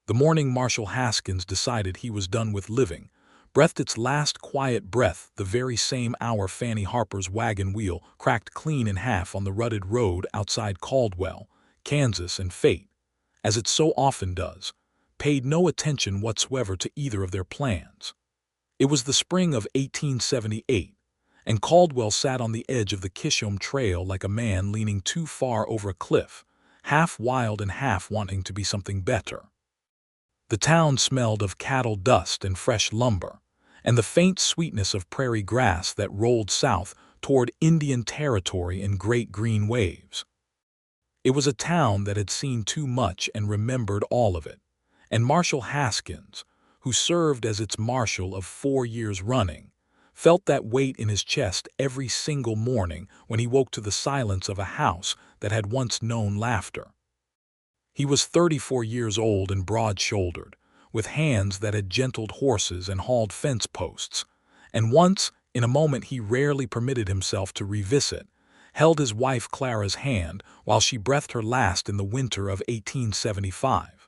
The morning Marshal Haskins decided he was done with living, breathed its last quiet breath the very same hour Fannie Harper's wagon wheel cracked clean in half on the rutted road outside Caldwell, Kansas, and fate, as it so often does, paid no attention whatsoever to either of their plans. It was the spring of 1878, and Caldwell sat on the edge of the Kishom Trail like a man leaning too far over a cliff, half wild and half wanting to be something better. The town smelled of cattle dust and fresh lumber, and the faint sweetness of prairie grass that rolled south toward Indian Territory in great green waves. It was a town that had seen too much and remembered all of it, and Marshal Haskins, who served as its marshal of 4 years running, felt that weight in his chest every single morning when he woke to the silence of a house that had once known laughter. He was 34 years old and broad-shouldered, with hands that had gentled horses and hauled fence posts, and once, in a moment he rarely permitted himself to revisit, held his wife Clara's hand while she breathed her last in the winter of 1875.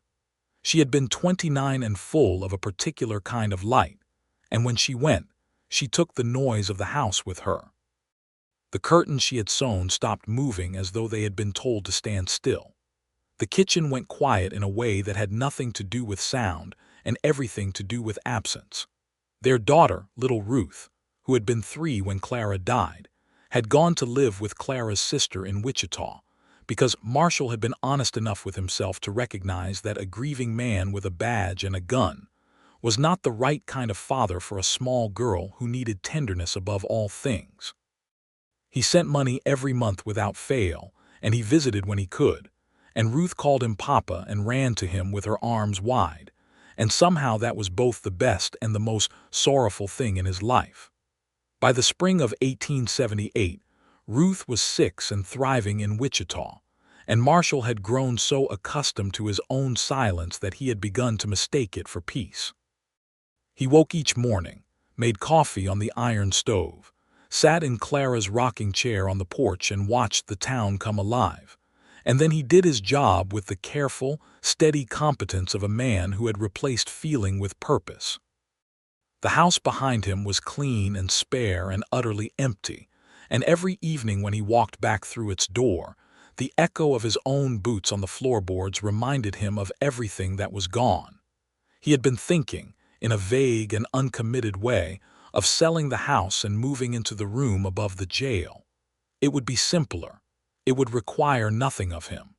She had been 29 and full of a particular kind of light, and when she went, she took the noise of the house with her. The curtains she had sewn stopped moving as though they had been told to stand still. The kitchen went quiet in a way that had nothing to do with sound and everything to do with absence. Their daughter, little Ruth, who had been 3 when Clara died, had gone to live with Clara's sister in Wichita, because Marshall had been honest enough with himself to recognize that a grieving man with a badge and a gun was not the right kind of father for a small girl who needed tenderness above all things. He sent money every month without fail, and he visited when he could, and Ruth called him Papa and ran to him with her arms wide, and somehow that was both the best and the most sorrowful thing in his life. By the spring of 1878, Ruth was 6 and thriving in Wichita, and Marshall had grown so accustomed to his own silence that he had begun to mistake it for peace. He woke each morning, made coffee on the iron stove, sat in Clara's rocking chair on the porch and watched the town come alive, and then he did his job with the careful, steady competence of a man who had replaced feeling with purpose. The house behind him was clean and spare and utterly empty, and every evening when he walked back through its door, the echo of his own boots on the floorboards reminded him of everything that was gone. He had been thinking, in a vague and uncommitted way, of selling the house and moving into the room above the jail. It would be simpler. It would require nothing of him.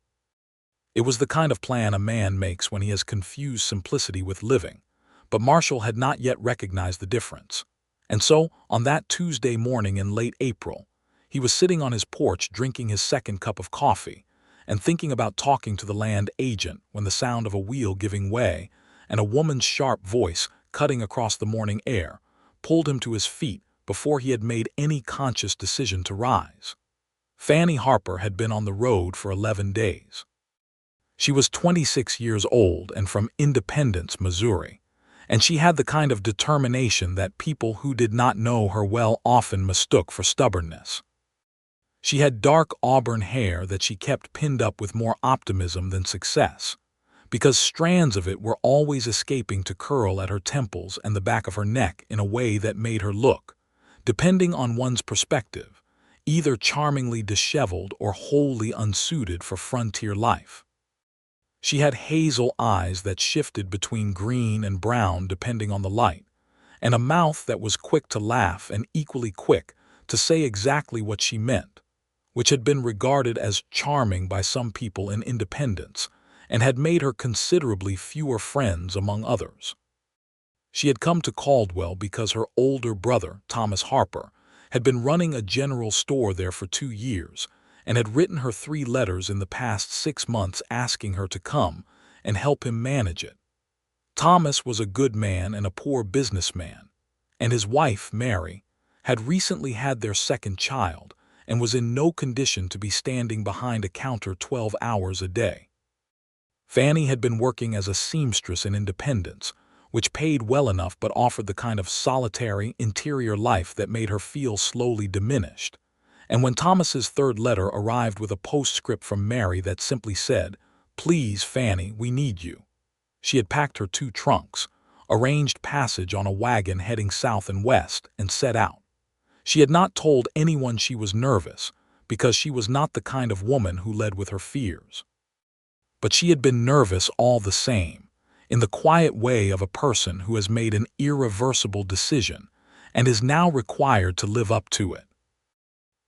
It was the kind of plan a man makes when he has confused simplicity with living, but Marshall had not yet recognized the difference. And so, on that Tuesday morning in late April, he was sitting on his porch drinking his second cup of coffee and thinking about talking to the land agent when the sound of a wheel giving way and a woman's sharp voice cutting across the morning air pulled him to his feet before he had made any conscious decision to rise. Fannie Harper had been on the road for 11 days. She was 26 years old and from Independence, Missouri, and she had the kind of determination that people who did not know her well often mistook for stubbornness. She had dark auburn hair that she kept pinned up with more optimism than success, because strands of it were always escaping to curl at her temples and the back of her neck in a way that made her look, depending on one's perspective, either charmingly disheveled or wholly unsuited for frontier life. She had hazel eyes that shifted between green and brown depending on the light, and a mouth that was quick to laugh and equally quick to say exactly what she meant, which had been regarded as charming by some people in Independence and had made her considerably fewer friends among others. She had come to Caldwell because her older brother, Thomas Harper, had been running a general store there for 2 years and had written her 3 letters in the past 6 months asking her to come and help him manage it. Thomas was a good man and a poor businessman, and his wife, Mary, had recently had their second child and was in no condition to be standing behind a counter 12 hours a day. Fannie had been working as a seamstress in Independence, which paid well enough but offered the kind of solitary, interior life that made her feel slowly diminished. And when Thomas's 3rd letter arrived with a postscript from Mary that simply said, "Please, Fannie, we need you," She had packed her 2 trunks, arranged passage on a wagon heading south and west, and set out. She had not told anyone she was nervous, because she was not the kind of woman who led with her fears. But she had been nervous all the same, in the quiet way of a person who has made an irreversible decision and is now required to live up to it.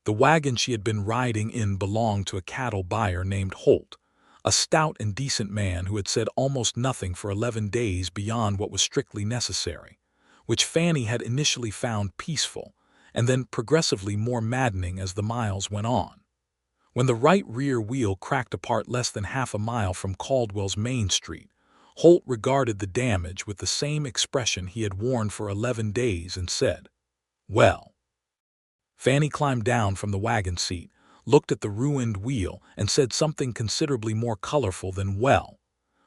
The wagon she had been riding in belonged to a cattle buyer named Holt, a stout and decent man who had said almost nothing for 11 days beyond what was strictly necessary, which Fannie had initially found peaceful and then progressively more maddening as the miles went on. When the right rear wheel cracked apart less than half a mile from Caldwell's Main Street, Holt regarded the damage with the same expression he had worn for 11 days and said, "Well." Fannie climbed down from the wagon seat, looked at the ruined wheel, and said something considerably more colorful than "well,"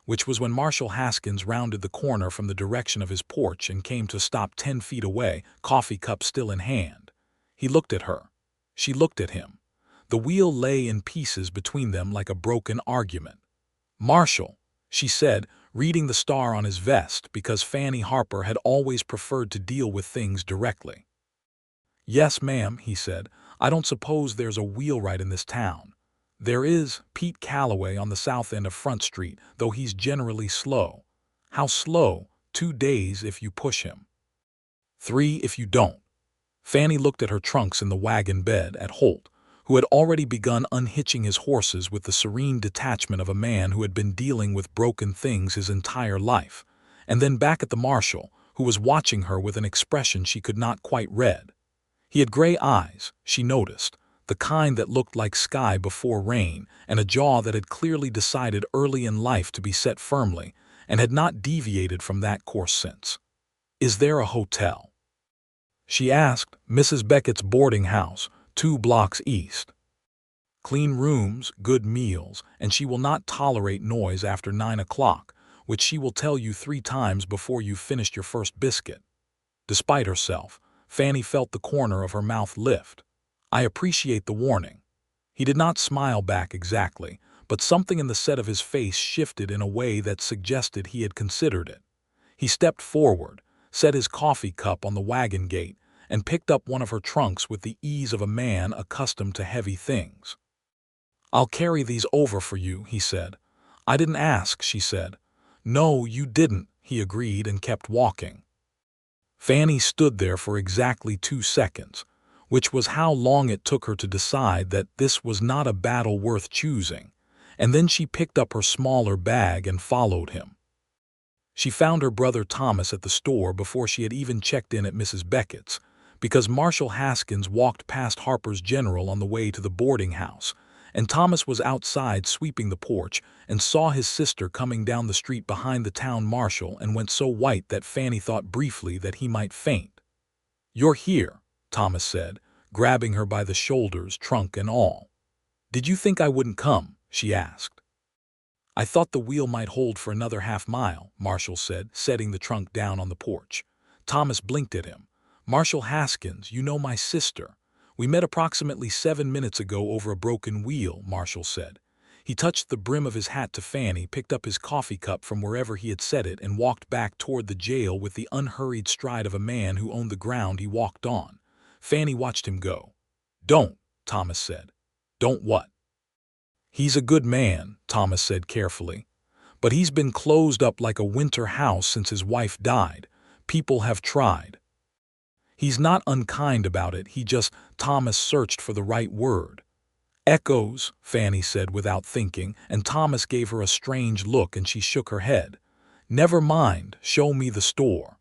which was when Marshal Haskins rounded the corner from the direction of his porch and came to a stop 10 feet away, coffee cup still in hand. He looked at her. She looked at him. The wheel lay in pieces between them like a broken argument. "Marshal," she said, reading the star on his vest because Fannie Harper had always preferred to deal with things directly. "Yes, ma'am," he said. "I don't suppose there's a wheelwright in this town. There is Pete Calloway on the south end of Front Street, though he's generally slow." "How slow?" "2 days if you push him. 3 if you don't." Fannie looked at her trunks in the wagon bed, at Holt, who had already begun unhitching his horses with the serene detachment of a man who had been dealing with broken things his entire life, and then back at the marshal, who was watching her with an expression she could not quite read. He had gray eyes, she noticed, the kind that looked like sky before rain, and a jaw that had clearly decided early in life to be set firmly, and had not deviated from that course since. "Is there a hotel?" she asked. "Mrs. Beckett's boarding house, 2 blocks east. Clean rooms, good meals, and she will not tolerate noise after 9 o'clock, which she will tell you 3 times before you've finished your first biscuit." Despite herself, Fannie felt the corner of her mouth lift. "I appreciate the warning." He did not smile back exactly, but something in the set of his face shifted in a way that suggested he had considered it. He stepped forward, set his coffee cup on the wagon gate, and picked up one of her trunks with the ease of a man accustomed to heavy things. "I'll carry these over for you," he said. "I didn't ask," she said. "No, you didn't," he agreed and kept walking. Fannie stood there for exactly 2 seconds, which was how long it took her to decide that this was not a battle worth choosing, and then she picked up her smaller bag and followed him. She found her brother Thomas at the store before she had even checked in at Mrs. Beckett's, because Marshal Haskins walked past Harper's General on the way to the boarding house, and Thomas was outside sweeping the porch and saw his sister coming down the street behind the town marshal and went so white that Fannie thought briefly that he might faint. "You're here," Thomas said, grabbing her by the shoulders, trunk and all. "Did you think I wouldn't come?" she asked. "I thought the wheel might hold for another half-mile," Marshall said, setting the trunk down on the porch. Thomas blinked at him. "Marshal Haskins, you know my sister. We met approximately 7 minutes ago over a broken wheel," Marshall said. He touched the brim of his hat to Fannie, picked up his coffee cup from wherever he had set it, and walked back toward the jail with the unhurried stride of a man who owned the ground he walked on. Fannie watched him go. "Don't," Thomas said. "Don't what?" "He's a good man," Thomas said carefully. "But he's been closed up like a winter house since his wife died. People have tried. He's not unkind about it, he just—" Thomas searched for the right word. "Echoes," Fannie said without thinking, and Thomas gave her a strange look and she shook her head. "Never mind, show me the store."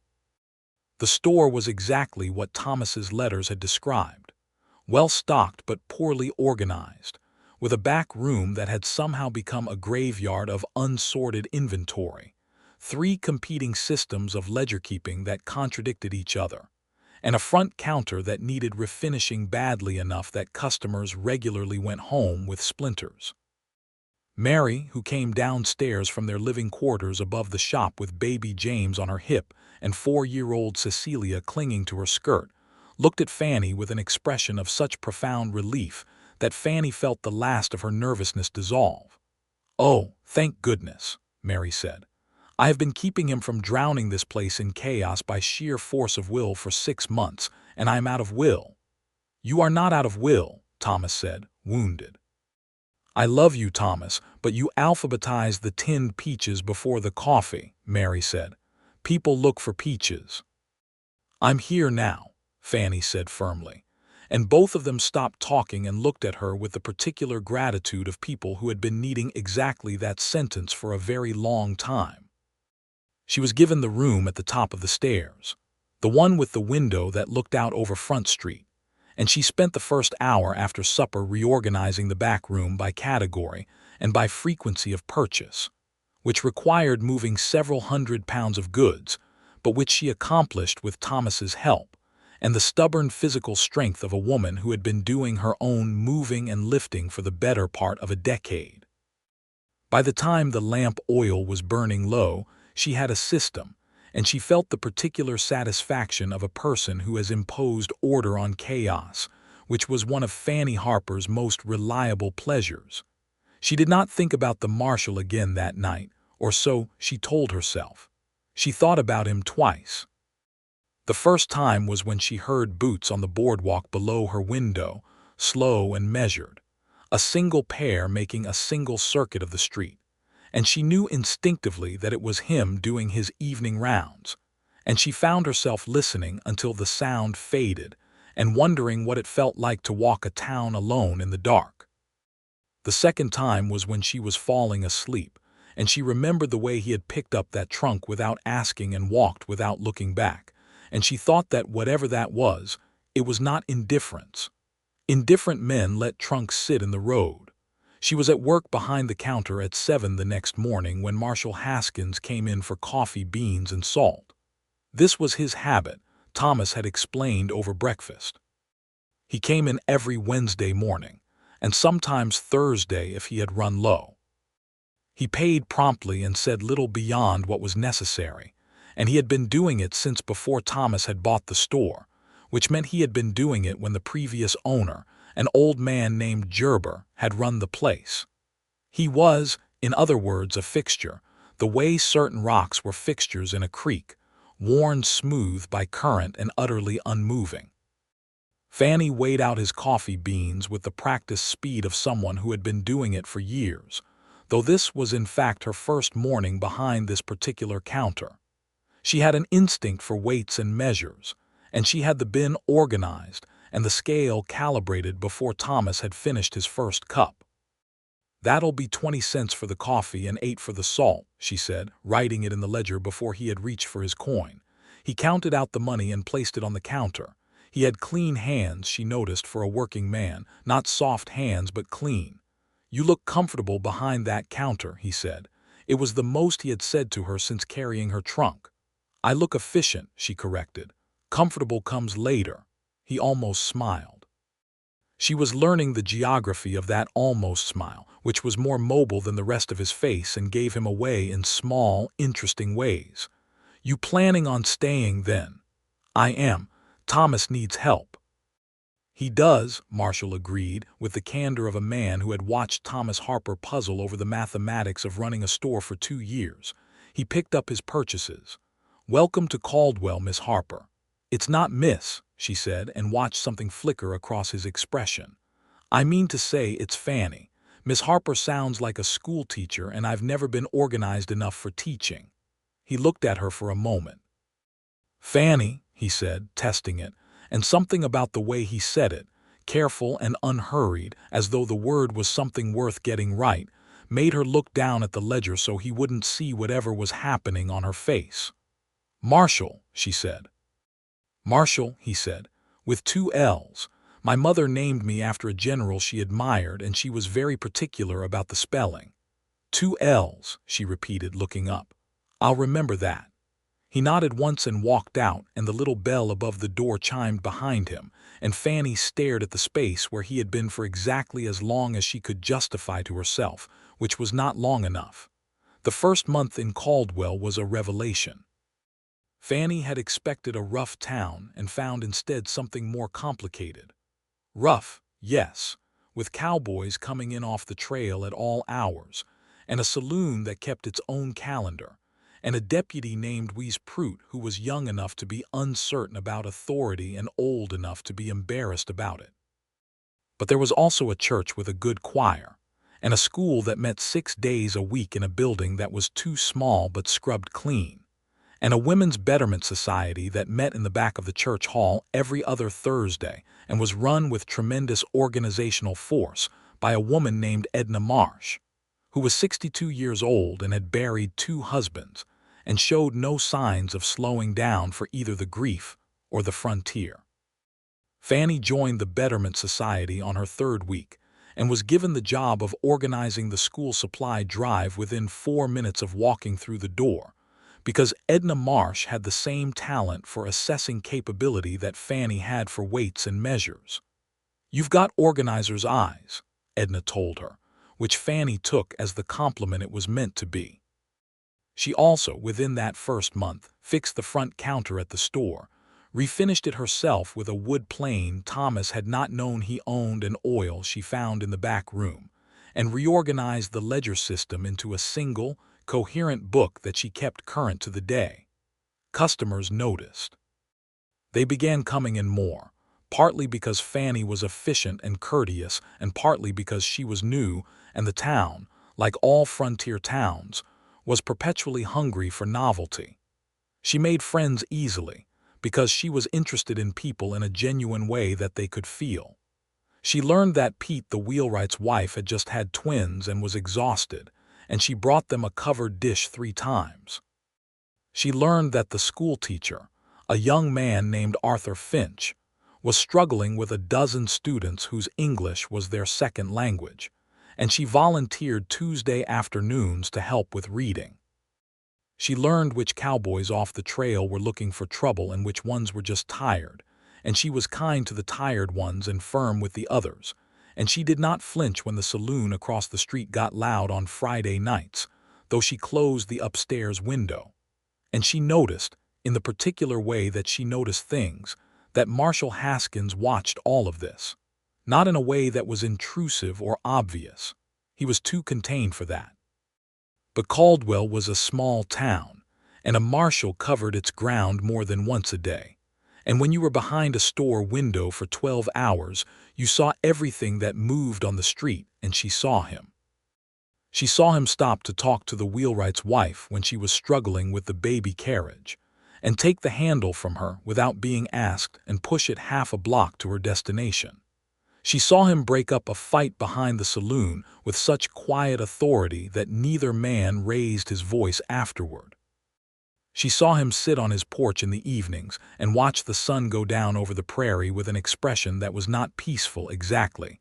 The store was exactly what Thomas's letters had described. Well-stocked but poorly organized, with a back room that had somehow become a graveyard of unsorted inventory, 3 competing systems of ledger-keeping that contradicted each other, and a front counter that needed refinishing badly enough that customers regularly went home with splinters. Mary, who came downstairs from their living quarters above the shop with baby James on her hip and 4-year-old Cecilia clinging to her skirt, looked at Fannie with an expression of such profound relief that Fannie felt the last of her nervousness dissolve. "Oh, thank goodness," Mary said. I have been keeping him from drowning this place in chaos by sheer force of will for 6 months, and I am out of will." "You are not out of will," Thomas said, wounded. "I love you, Thomas, but you alphabetized the tinned peaches before the coffee," Mary said. "People look for peaches." "I'm here now," Fannie said firmly, and both of them stopped talking and looked at her with the particular gratitude of people who had been needing exactly that sentence for a very long time. She was given the room at the top of the stairs, the one with the window that looked out over Front Street, and she spent the first hour after supper reorganizing the back room by category and by frequency of purchase, which required moving several £100 of goods, but which she accomplished with Thomas's help and the stubborn physical strength of a woman who had been doing her own moving and lifting for the better part of a decade. By the time the lamp oil was burning low, she had a system, and she felt the particular satisfaction of a person who has imposed order on chaos, which was one of Fannie Harper's most reliable pleasures. She did not think about the Marshal again that night, or so she told herself. She thought about him twice. The first time was when she heard boots on the boardwalk below her window, slow and measured, a single pair making a single circuit of the street, and she knew instinctively that it was him doing his evening rounds, and she found herself listening until the sound faded and wondering what it felt like to walk a town alone in the dark. The second time was when she was falling asleep, and she remembered the way he had picked up that trunk without asking and walked without looking back, and she thought that whatever that was, it was not indifference. Indifferent men let trunks sit in the road. She was at work behind the counter at 7 the next morning when Marshal Haskins came in for coffee, beans, and salt. This was his habit, Thomas had explained over breakfast. He came in every Wednesday morning, and sometimes Thursday if he had run low. He paid promptly and said little beyond what was necessary, and he had been doing it since before Thomas had bought the store, which meant he had been doing it when the previous owner, an old man named Gerber, had run the place. He was, in other words, a fixture, the way certain rocks were fixtures in a creek, worn smooth by current and utterly unmoving. Fannie weighed out his coffee beans with the practiced speed of someone who had been doing it for years, though this was in fact her first morning behind this particular counter. She had an instinct for weights and measures, and she had the bin organized and the scale calibrated before Thomas had finished his first cup. "That'll be 20 cents for the coffee and 8 for the salt," she said, writing it in the ledger before he had reached for his coin. He counted out the money and placed it on the counter. He had clean hands, she noticed, for a working man, not soft hands but clean. "You look comfortable behind that counter," he said. It was the most he had said to her since carrying her trunk. "I look efficient," she corrected. "Comfortable comes later." He almost smiled. She was learning the geography of that almost smile, which was more mobile than the rest of his face and gave him away in small, interesting ways. "You planning on staying then?" "I am. Thomas needs help." "He does," Marshall agreed, with the candor of a man who had watched Thomas Harper puzzle over the mathematics of running a store for 2 years. He picked up his purchases. "Welcome to Caldwell, Miss Harper." "It's not Miss," she said, and watched something flicker across his expression. "I mean to say it's Fannie. Miss Harper sounds like a school teacher, and I've never been organized enough for teaching." He looked at her for a moment. "Fannie," he said, testing it, and something about the way he said it, careful and unhurried, as though the word was something worth getting right, made her look down at the ledger so he wouldn't see whatever was happening on her face. "Marshall," she said. "Marshall," he said, with 2 L's. "My mother named me after a general she admired, and she was very particular about the spelling." 2 L's, she repeated, looking up. "I'll remember that." He nodded once and walked out, and the little bell above the door chimed behind him, and Fannie stared at the space where he had been for exactly as long as she could justify to herself, which was not long enough. The first month in Caldwell was a revelation. Fannie had expected a rough town and found instead something more complicated. Rough, yes, with cowboys coming in off the trail at all hours, and a saloon that kept its own calendar, and a deputy named Wheeze Prout who was young enough to be uncertain about authority and old enough to be embarrassed about it. But there was also a church with a good choir, and a school that met 6 days a week in a building that was too small but scrubbed clean, and a women's betterment society that met in the back of the church hall every other Thursday and was run with tremendous organizational force by a woman named Edna Marsh, who was 62 years old and had buried 2 husbands and showed no signs of slowing down for either the grief or the frontier. Fannie joined the Betterment Society on her 3rd week and was given the job of organizing the school supply drive within 4 minutes of walking through the door, because Edna Marsh had the same talent for assessing capability that Fannie had for weights and measures. "You've got organizer's eyes," Edna told her, which Fannie took as the compliment it was meant to be. She also, within that first month, fixed the front counter at the store, refinished it herself with a wood plane Thomas had not known he owned and oil she found in the back room, and reorganized the ledger system into a single, coherent book that she kept current to the day. Customers noticed. They began coming in more, partly because Fannie was efficient and courteous, and partly because she was new, and the town, like all frontier towns, was perpetually hungry for novelty. She made friends easily, because she was interested in people in a genuine way that they could feel. She learned that Pete, the wheelwright's wife, had just had twins and was exhausted, and she brought them a covered dish 3 times. She learned that the school teacher, a young man named Arthur Finch, was struggling with a dozen students whose English was their second language, and she volunteered Tuesday afternoons to help with reading. She learned which cowboys off the trail were looking for trouble and which ones were just tired, and she was kind to the tired ones and firm with the others, and she did not flinch when the saloon across the street got loud on Friday nights, though she closed the upstairs window. And she noticed, in the particular way that she noticed things, that Marshal Haskins watched all of this. Not in a way that was intrusive or obvious. He was too contained for that. But Caldwell was a small town, and a marshal covered its ground more than once a day. And when you were behind a store window for 12 hours, you saw everything that moved on the street, and she saw him. She saw him stop to talk to the wheelwright's wife when she was struggling with the baby carriage, and take the handle from her without being asked and push it half a block to her destination. She saw him break up a fight behind the saloon with such quiet authority that neither man raised his voice afterward. She saw him sit on his porch in the evenings and watch the sun go down over the prairie with an expression that was not peaceful exactly,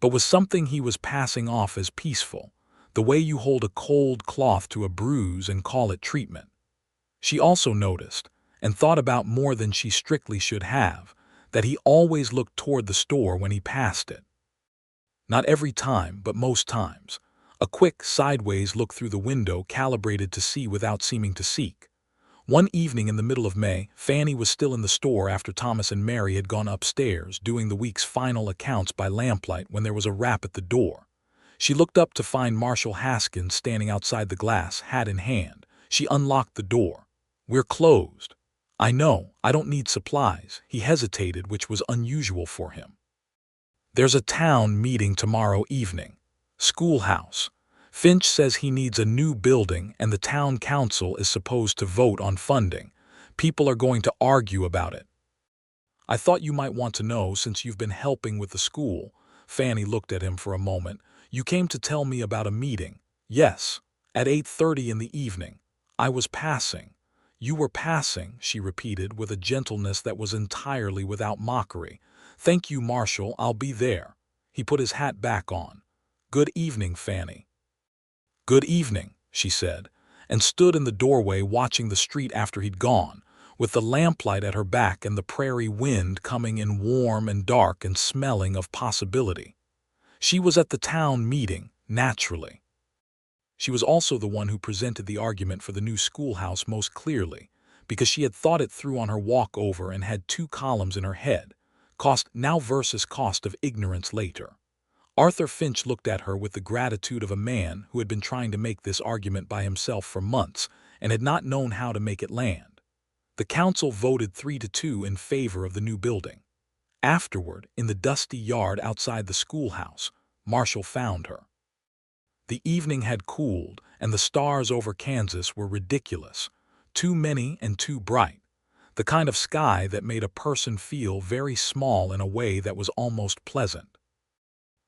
but was something he was passing off as peaceful, the way you hold a cold cloth to a bruise and call it treatment. She also noticed, and thought about more than she strictly should have, that he always looked toward the store when he passed it. Not every time, but most times. A quick, sideways look through the window calibrated to see without seeming to seek. One evening in the middle of May, Fannie was still in the store after Thomas and Mary had gone upstairs doing the week's final accounts by lamplight when there was a rap at the door. She looked up to find Marshal Haskins standing outside the glass, hat in hand. She unlocked the door. "We're closed." "I know, I don't need supplies." He hesitated, which was unusual for him. "There's a town meeting tomorrow evening. Schoolhouse. Finch says he needs a new building and the town council is supposed to vote on funding. People are going to argue about it." "I thought you might want to know since you've been helping with the school." Fannie looked at him for a moment. "You came to tell me about a meeting." "Yes, at 8:30 in the evening. I was passing." "You were passing," she repeated with a gentleness that was entirely without mockery. "Thank you, Marshal, I'll be there." He put his hat back on. "Good evening, Fannie." "Good evening," she said, and stood in the doorway watching the street after he'd gone, with the lamplight at her back and the prairie wind coming in warm and dark and smelling of possibility. She was at the town meeting, naturally. She was also the one who presented the argument for the new schoolhouse most clearly, because she had thought it through on her walk over and had 2 columns in her head, cost now versus cost of ignorance later. Arthur Finch looked at her with the gratitude of a man who had been trying to make this argument by himself for months, and had not known how to make it land. The council voted 3-2 in favor of the new building. Afterward, in the dusty yard outside the schoolhouse, Marshall found her. The evening had cooled, and the stars over Kansas were ridiculous, too many and too bright, the kind of sky that made a person feel very small in a way that was almost pleasant.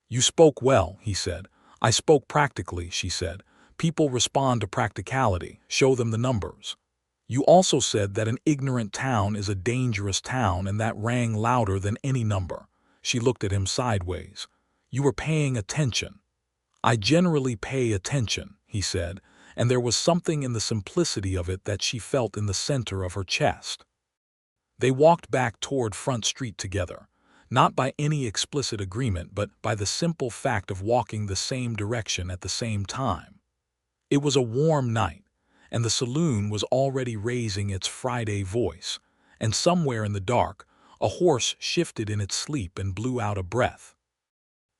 "You spoke well," he said. "I spoke practically," she said. "People respond to practicality, show them the numbers." "You also said that an ignorant town is a dangerous town, and that rang louder than any number." She looked at him sideways. "You were paying attention." "I generally pay attention," he said, and there was something in the simplicity of it that she felt in the center of her chest. They walked back toward Front Street together, not by any explicit agreement, but by the simple fact of walking the same direction at the same time. It was a warm night, and the saloon was already raising its Friday voice, and somewhere in the dark, a horse shifted in its sleep and blew out a breath.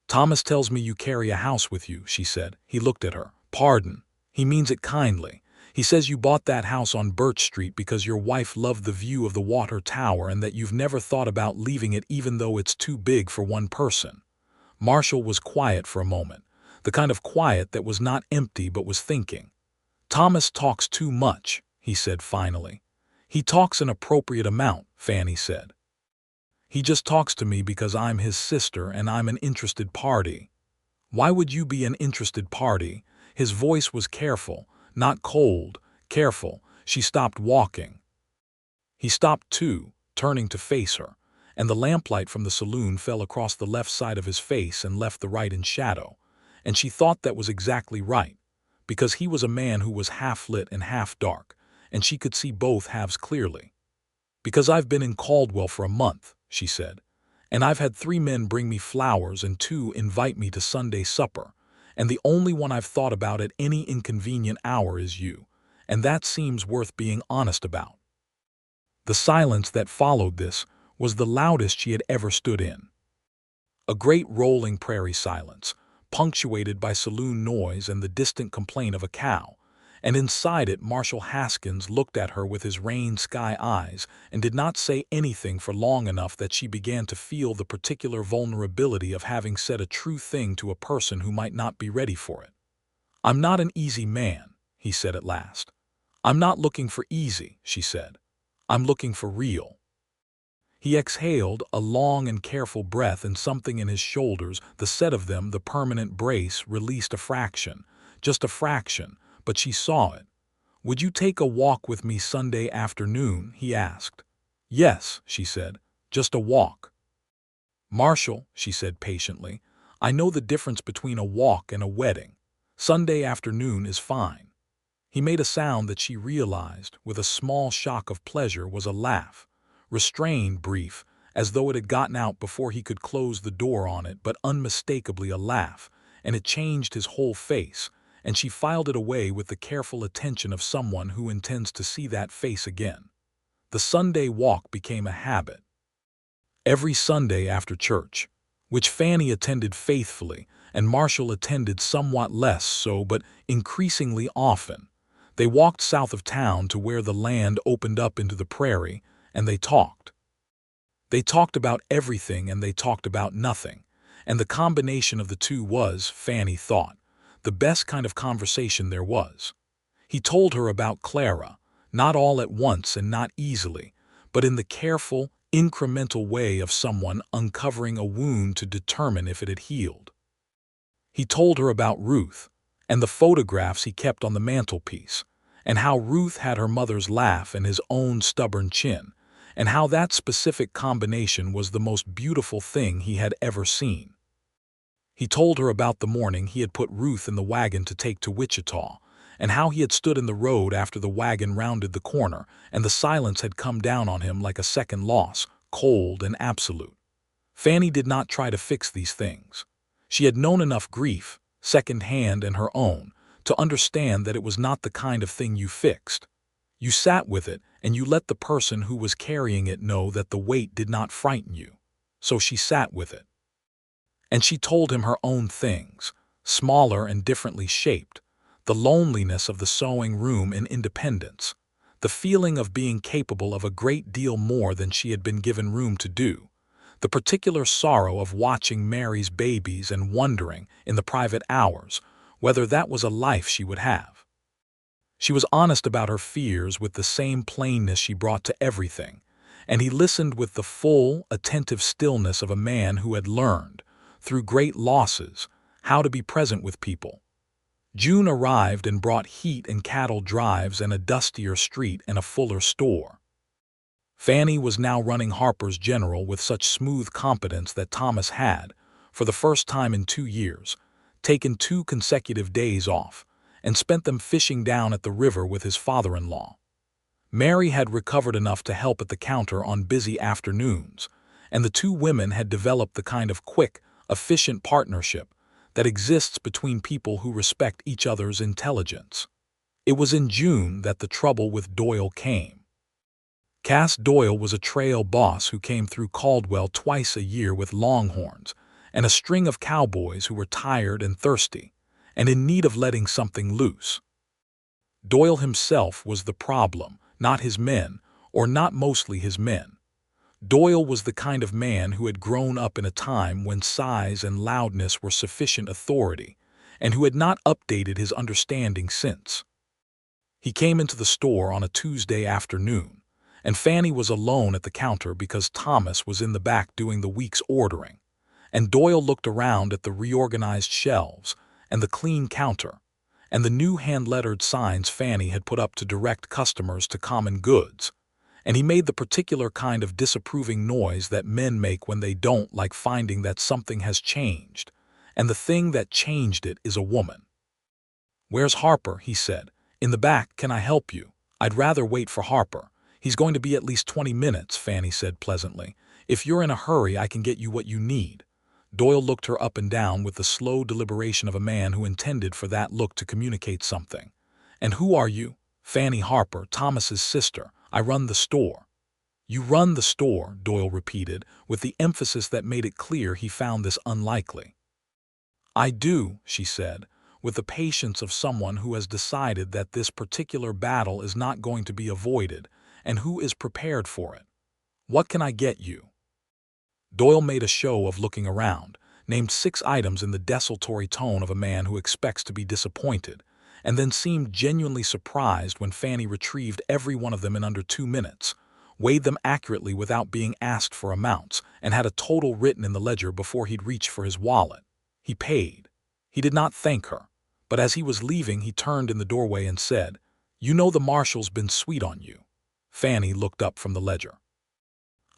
"Thomas tells me you carry a house with you," she said. He looked at her. "Pardon. He means it kindly. He says you bought that house on Birch Street because your wife loved the view of the water tower and that you've never thought about leaving it even though it's too big for one person." Marshall was quiet for a moment, the kind of quiet that was not empty but was thinking. "Thomas talks too much," he said finally. "He talks an appropriate amount," Fannie said. "He just talks to me because I'm his sister and I'm an interested party." "Why would you be an interested party?" His voice was careful, not cold, careful. She stopped walking. He stopped too, turning to face her, and the lamplight from the saloon fell across the left side of his face and left the right in shadow, and she thought that was exactly right, because he was a man who was half lit and half dark, and she could see both halves clearly. "Because I've been in Caldwell for a month," she said, "and I've had 3 men bring me flowers and 2 invite me to Sunday supper, and the only one I've thought about at any inconvenient hour is you, and that seems worth being honest about." The silence that followed this was the loudest she had ever stood in. A great rolling prairie silence, punctuated by saloon noise and the distant complaint of a cow, and inside it Marshal Haskins looked at her with his rain sky eyes and did not say anything for long enough that she began to feel the particular vulnerability of having said a true thing to a person who might not be ready for it. "I'm not an easy man," he said at last. "I'm not looking for easy," she said. "I'm looking for real." He exhaled a long and careful breath, and something in his shoulders, the set of them, the permanent brace, released a fraction, just a fraction, but she saw it. "Would you take a walk with me Sunday afternoon?" he asked. "Yes," she said, "just a walk." "Marshall," she said patiently, "I know the difference between a walk and a wedding. Sunday afternoon is fine." He made a sound that she realized, with a small shock of pleasure, was a laugh, restrained, brief, as though it had gotten out before he could close the door on it, but unmistakably a laugh, and it changed his whole face, and she filed it away with the careful attention of someone who intends to see that face again. The Sunday walk became a habit. Every Sunday after church, which Fannie attended faithfully and Marshall attended somewhat less so but increasingly often, they walked south of town to where the land opened up into the prairie, and they talked. They talked about everything and they talked about nothing, and the combination of the two was, Fannie thought, the best kind of conversation there was. He told her about Clara, not all at once and not easily, but in the careful, incremental way of someone uncovering a wound to determine if it had healed. He told her about Ruth, and the photographs he kept on the mantelpiece, and how Ruth had her mother's laugh and his own stubborn chin, and how that specific combination was the most beautiful thing he had ever seen. He told her about the morning he had put Ruth in the wagon to take to Wichita, and how he had stood in the road after the wagon rounded the corner, and the silence had come down on him like a second loss, cold and absolute. Fannie did not try to fix these things. She had known enough grief, second-hand and her own, to understand that it was not the kind of thing you fixed. You sat with it, and you let the person who was carrying it know that the weight did not frighten you. So she sat with it. And she told him her own things, smaller and differently shaped, the loneliness of the sewing room in independence, the feeling of being capable of a great deal more than she had been given room to do, the particular sorrow of watching Mary's babies and wondering, in the private hours, whether that was a life she would have. She was honest about her fears with the same plainness she brought to everything, and he listened with the full, attentive stillness of a man who had learned, through great losses, how to be present with people. June arrived and brought heat and cattle drives and a dustier street and a fuller store. Fannie was now running Harper's General with such smooth competence that Thomas had, for the first time in 2 years, taken 2 consecutive days off and spent them fishing down at the river with his father-in-law. Mary had recovered enough to help at the counter on busy afternoons, and the 2 women had developed the kind of quick, efficient partnership that exists between people who respect each other's intelligence. It was in June that the trouble with Doyle came. Cass Doyle was a trail boss who came through Caldwell twice a year with longhorns and a string of cowboys who were tired and thirsty and in need of letting something loose. Doyle himself was the problem, not his men, or not mostly his men. Doyle was the kind of man who had grown up in a time when size and loudness were sufficient authority, and who had not updated his understanding since. He came into the store on a Tuesday afternoon, and Fannie was alone at the counter because Thomas was in the back doing the week's ordering, and Doyle looked around at the reorganized shelves and the clean counter, and the new hand-lettered signs Fannie had put up to direct customers to common goods, and he made the particular kind of disapproving noise that men make when they don't like finding that something has changed, and the thing that changed it is a woman. "Where's Harper?" he said. "In the back. Can I help you?" "I'd rather wait for Harper. He's going to be at least 20 minutes, Fannie said pleasantly. "If you're in a hurry, I can get you what you need." Doyle looked her up and down with the slow deliberation of a man who intended for that look to communicate something. "And who are you?" "Fannie Harper, Thomas's sister. I run the store." "You run the store," Doyle repeated, with the emphasis that made it clear he found this unlikely. "I do," she said, with the patience of someone who has decided that this particular battle is not going to be avoided, and who is prepared for it. "What can I get you?" Doyle made a show of looking around, named 6 items in the desultory tone of a man who expects to be disappointed, and then seemed genuinely surprised when Fannie retrieved every one of them in under 2 minutes, weighed them accurately without being asked for amounts, and had a total written in the ledger before he'd reached for his wallet. He paid. He did not thank her, but as he was leaving he turned in the doorway and said, "You know the Marshal's been sweet on you." Fannie looked up from the ledger.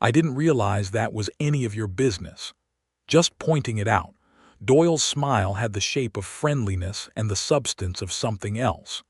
"I didn't realize that was any of your business." Just pointing it out, Doyle's smile had the shape of friendliness and the substance of something else.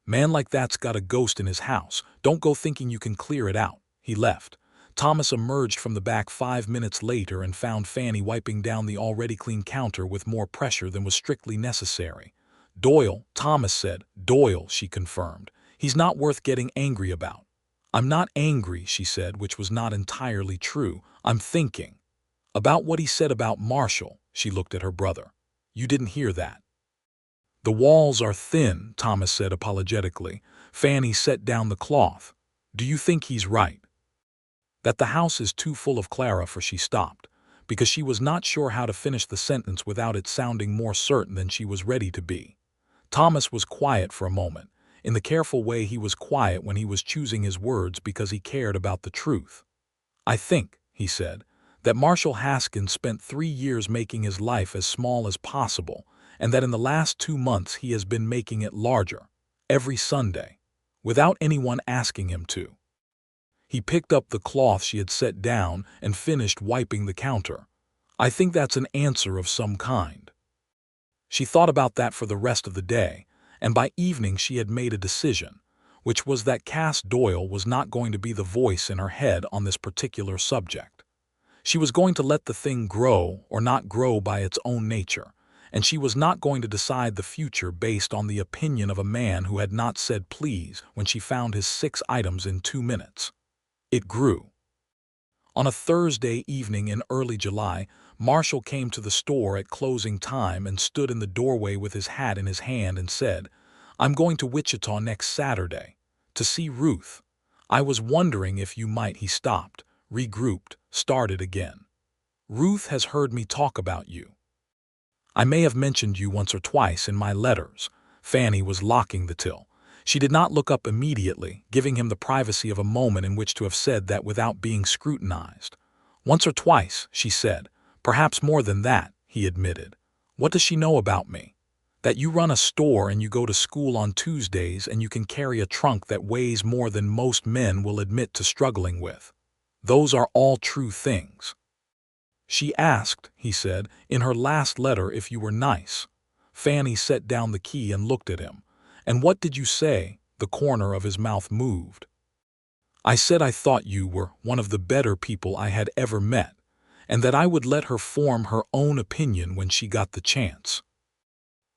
"Man like that's got a ghost in his house. Don't go thinking you can clear it out." He left. Thomas emerged from the back 5 minutes later and found Fannie wiping down the already clean counter with more pressure than was strictly necessary. "Doyle," Thomas said. "Doyle," she confirmed. "He's not worth getting angry about." "I'm not angry," she said, which was not entirely true. "I'm thinking." "About what he said about Marshall." She looked at her brother. "You didn't hear that." "The walls are thin," Thomas said apologetically. Fannie set down the cloth. "Do you think he's right?" "That the house is too full of Clara for," she stopped, because she was not sure how to finish the sentence without it sounding more certain than she was ready to be. Thomas was quiet for a moment, in the careful way he was quiet when he was choosing his words because he cared about the truth. "I think," he said, "that Marshal Haskins spent 3 years making his life as small as possible, and that in the last 2 months he has been making it larger, every Sunday, without anyone asking him to." He picked up the cloth she had set down and finished wiping the counter. "I think that's an answer of some kind." She thought about that for the rest of the day, and by evening she had made a decision, which was that Cass Doyle was not going to be the voice in her head on this particular subject. She was going to let the thing grow or not grow by its own nature, and she was not going to decide the future based on the opinion of a man who had not said please when she found his 6 items in 2 minutes. It grew. On a Thursday evening in early July, Marshall came to the store at closing time and stood in the doorway with his hat in his hand and said, "I'm going to Wichita next Saturday to see Ruth. I was wondering if you might." He stopped, regrouped, started again. "Ruth has heard me talk about you. I may have mentioned you once or twice in my letters." Fannie was locking the till. She did not look up immediately, giving him the privacy of a moment in which to have said that without being scrutinized. "Once or twice," she said. "Perhaps more than that," he admitted. "What does she know about me?" "That you run a store and you go to school on Tuesdays and you can carry a trunk that weighs more than most men will admit to struggling with. Those are all true things." "She asked," he said, "in her last letter if you were nice." Fannie set down the key and looked at him. "And what did you say?" The corner of his mouth moved. "I said I thought you were one of the better people I had ever met, and that I would let her form her own opinion when she got the chance."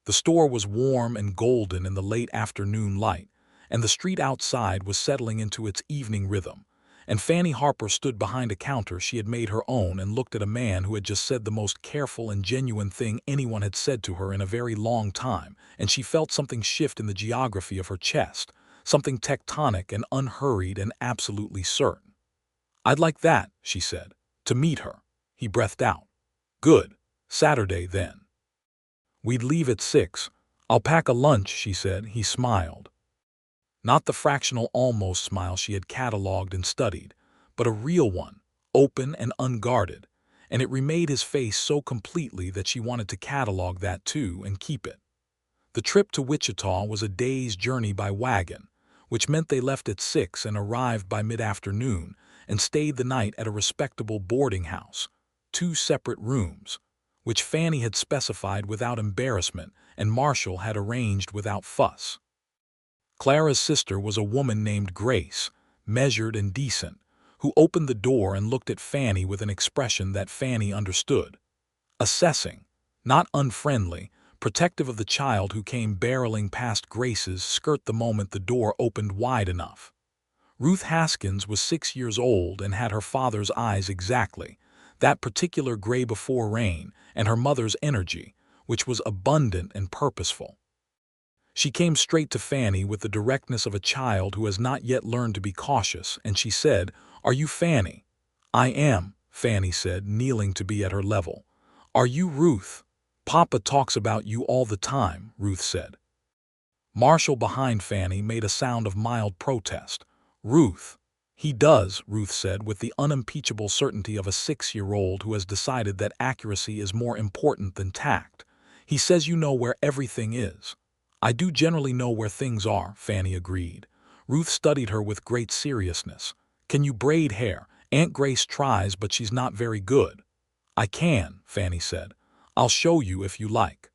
The store was warm and golden in the late afternoon light, and the street outside was settling into its evening rhythm. And Fannie Harper stood behind a counter she had made her own and looked at a man who had just said the most careful and genuine thing anyone had said to her in a very long time, and she felt something shift in the geography of her chest, something tectonic and unhurried and absolutely certain. "I'd like that," she said, "to meet her." He breathed out. "Good. Saturday, then. We'd leave at 6. I'll pack a lunch," she said. He smiled. Not the fractional almost smile she had catalogued and studied, but a real one, open and unguarded, and it remade his face so completely that she wanted to catalogue that too and keep it. The trip to Wichita was a day's journey by wagon, which meant they left at 6 and arrived by mid-afternoon and stayed the night at a respectable boarding house, 2 separate rooms, which Fannie had specified without embarrassment and Marshall had arranged without fuss. Clara's sister was a woman named Grace, measured and decent, who opened the door and looked at Fannie with an expression that Fannie understood. Assessing, not unfriendly, protective of the child who came barreling past Grace's skirt the moment the door opened wide enough. Ruth Haskins was 6 years old and had her father's eyes exactly, that particular gray before rain, and her mother's energy, which was abundant and purposeful. She came straight to Fannie with the directness of a child who has not yet learned to be cautious, and she said, "Are you Fannie?" "I am," Fannie said, kneeling to be at her level. "Are you Ruth?" "Papa talks about you all the time," Ruth said. Marshall behind Fannie made a sound of mild protest. "Ruth." "He does," Ruth said with the unimpeachable certainty of a 6-year-old who has decided that accuracy is more important than tact. "He says you know where everything is." "I do generally know where things are," Fannie agreed. Ruth studied her with great seriousness. "Can you braid hair?" "Aunt Grace tries, but she's not very good." "I can," Fannie said. "I'll show you if you like."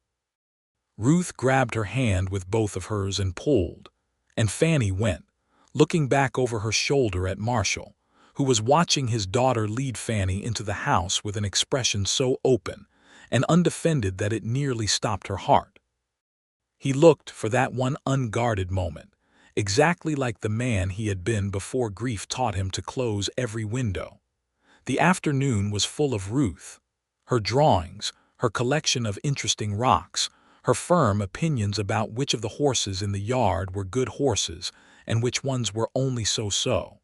Ruth grabbed her hand with both of hers and pulled, and Fannie went, looking back over her shoulder at Marshall, who was watching his daughter lead Fannie into the house with an expression so open and undefended that it nearly stopped her heart. He looked, for that one unguarded moment, exactly like the man he had been before grief taught him to close every window. The afternoon was full of Ruth, her drawings, her collection of interesting rocks, her firm opinions about which of the horses in the yard were good horses and which ones were only so-so.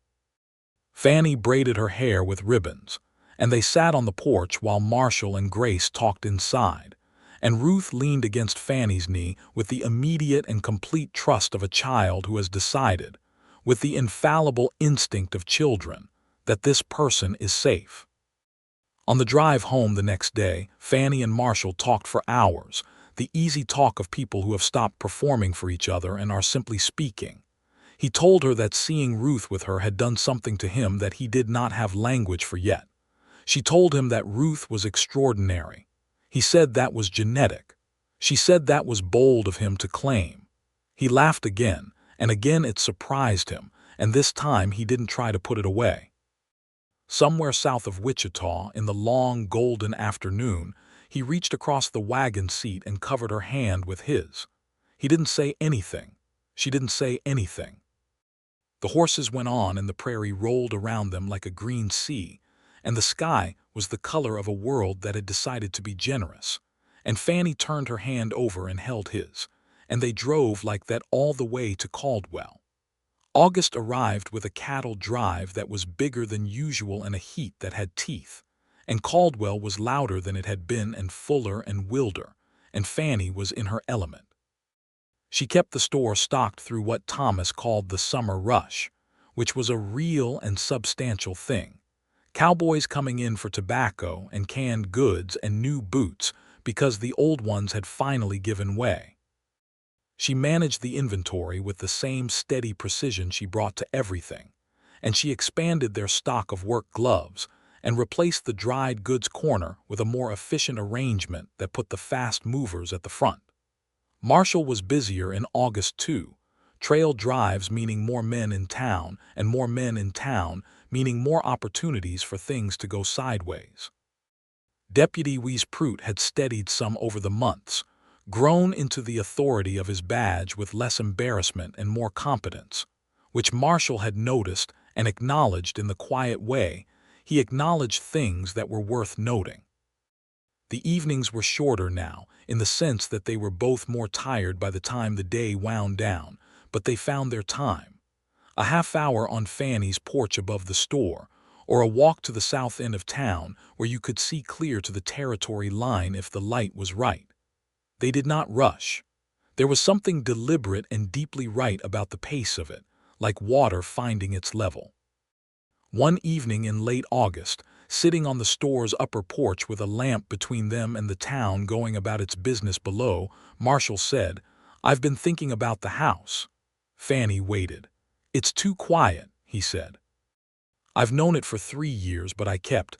Fannie braided her hair with ribbons, and they sat on the porch while Marshall and Grace talked inside, and Ruth leaned against Fannie's knee with the immediate and complete trust of a child who has decided, with the infallible instinct of children, that this person is safe. On the drive home the next day, Fannie and Marshall talked for hours, the easy talk of people who have stopped performing for each other and are simply speaking. He told her that seeing Ruth with her had done something to him that he did not have language for yet. She told him that Ruth was extraordinary. He said that was genetic. She said that was bold of him to claim. He laughed again, and again it surprised him, and this time he didn't try to put it away. Somewhere south of Wichita, in the long, golden afternoon, he reached across the wagon seat and covered her hand with his. He didn't say anything. She didn't say anything. The horses went on and the prairie rolled around them like a green sea, and the sky was the color of a world that had decided to be generous. And Fannie turned her hand over and held his, and they drove like that all the way to Caldwell. August arrived with a cattle drive that was bigger than usual and a heat that had teeth, and Caldwell was louder than it had been and fuller and wilder, and Fannie was in her element. She kept the store stocked through what Thomas called the summer rush, which was a real and substantial thing. Cowboys coming in for tobacco and canned goods and new boots because the old ones had finally given way. She managed the inventory with the same steady precision she brought to everything, and she expanded their stock of work gloves and replaced the dried goods corner with a more efficient arrangement that put the fast movers at the front. Marshall was busier in August too, trail drives meaning more men in town, and more men in town meaning more opportunities for things to go sideways. Deputy Wiesprut had steadied some over the months, grown into the authority of his badge with less embarrassment and more competence, which Marshall had noticed and acknowledged in the quiet way he acknowledged things that were worth noting. The evenings were shorter now, in the sense that they were both more tired by the time the day wound down, but they found their time. A half-hour on Fannie's porch above the store, or a walk to the south end of town where you could see clear to the territory line if the light was right. They did not rush. There was something deliberate and deeply right about the pace of it, like water finding its level. One evening in late August, sitting on the store's upper porch with a lamp between them and the town going about its business below, Marshall said, "I've been thinking about the house." Fannie waited. "It's too quiet," he said. "I've known it for 3 years, but I kept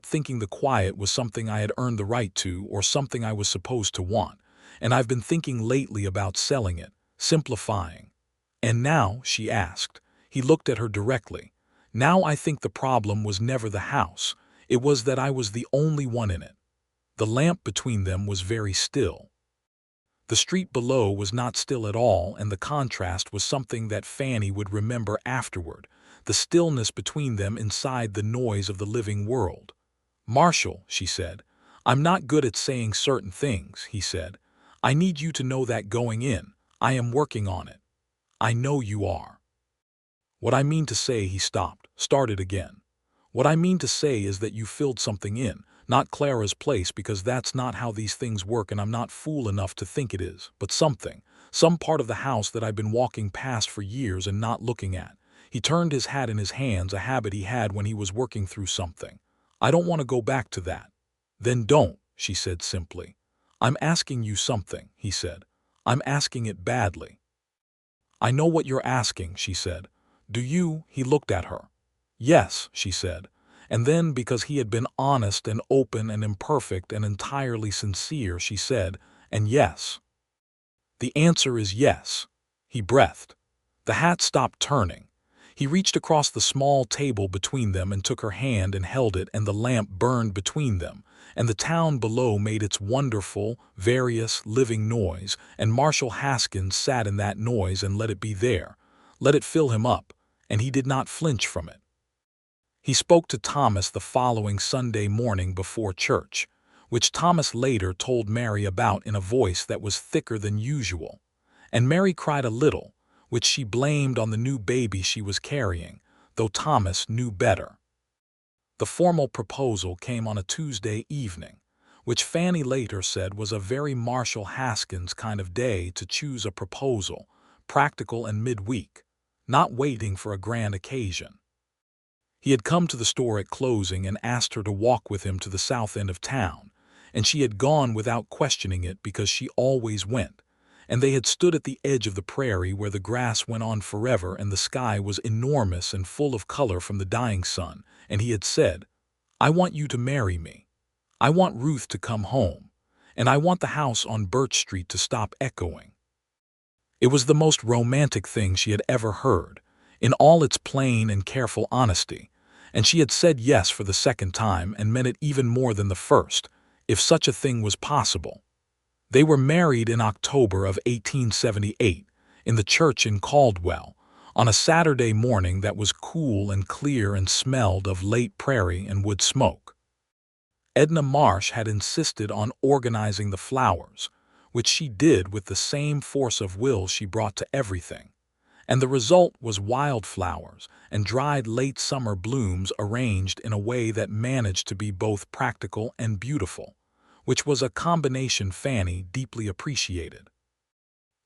thinking the quiet was something I had earned the right to or something I was supposed to want, and I've been thinking lately about selling it, simplifying." "And now?" she asked. He looked at her directly. "Now I think the problem was never the house. It was that I was the only one in it." The lamp between them was very still. The street below was not still at all, and the contrast was something that Fannie would remember afterward, the stillness between them inside the noise of the living world. "Marshall," she said, "I'm not good at saying certain things," he said. "I need you to know that going in. I am working on it." "I know you are." "What I mean to say," he stopped, started again. "What I mean to say is that you filled something in, not Clara's place because that's not how these things work and I'm not fool enough to think it is, but something, some part of the house that I've been walking past for years and not looking at." He turned his hat in his hands, a habit he had when he was working through something. "I don't want to go back to that." "Then don't," she said simply. "I'm asking you something," he said. "I'm asking it badly." "I know what you're asking," she said. "Do you?" He looked at her. "Yes," she said. And then, because he had been honest and open and imperfect and entirely sincere, she said, "And yes." "The answer is yes." He breathed. The hat stopped turning. He reached across the small table between them and took her hand and held it, and the lamp burned between them, and the town below made its wonderful, various, living noise, and Marshal Haskins sat in that noise and let it be there, let it fill him up, and he did not flinch from it. He spoke to Thomas the following Sunday morning before church, which Thomas later told Mary about in a voice that was thicker than usual, and Mary cried a little, which she blamed on the new baby she was carrying, though Thomas knew better. The formal proposal came on a Tuesday evening, which Fannie later said was a very Marshal Haskins kind of day to choose a proposal, practical and midweek, not waiting for a grand occasion. He had come to the store at closing and asked her to walk with him to the south end of town, and she had gone without questioning it because she always went, and they had stood at the edge of the prairie where the grass went on forever and the sky was enormous and full of color from the dying sun, and he had said, "I want you to marry me. I want Ruth to come home, and I want the house on Birch Street to stop echoing." It was the most romantic thing she had ever heard, in all its plain and careful honesty, and she had said yes for the second time and meant it even more than the first, if such a thing was possible. They were married in October of 1878, in the church in Caldwell, on a Saturday morning that was cool and clear and smelled of late prairie and wood smoke. Edna Marsh had insisted on organizing the flowers, which she did with the same force of will she brought to everything, and the result was wildflowers and dried late summer blooms arranged in a way that managed to be both practical and beautiful, which was a combination Fanny deeply appreciated.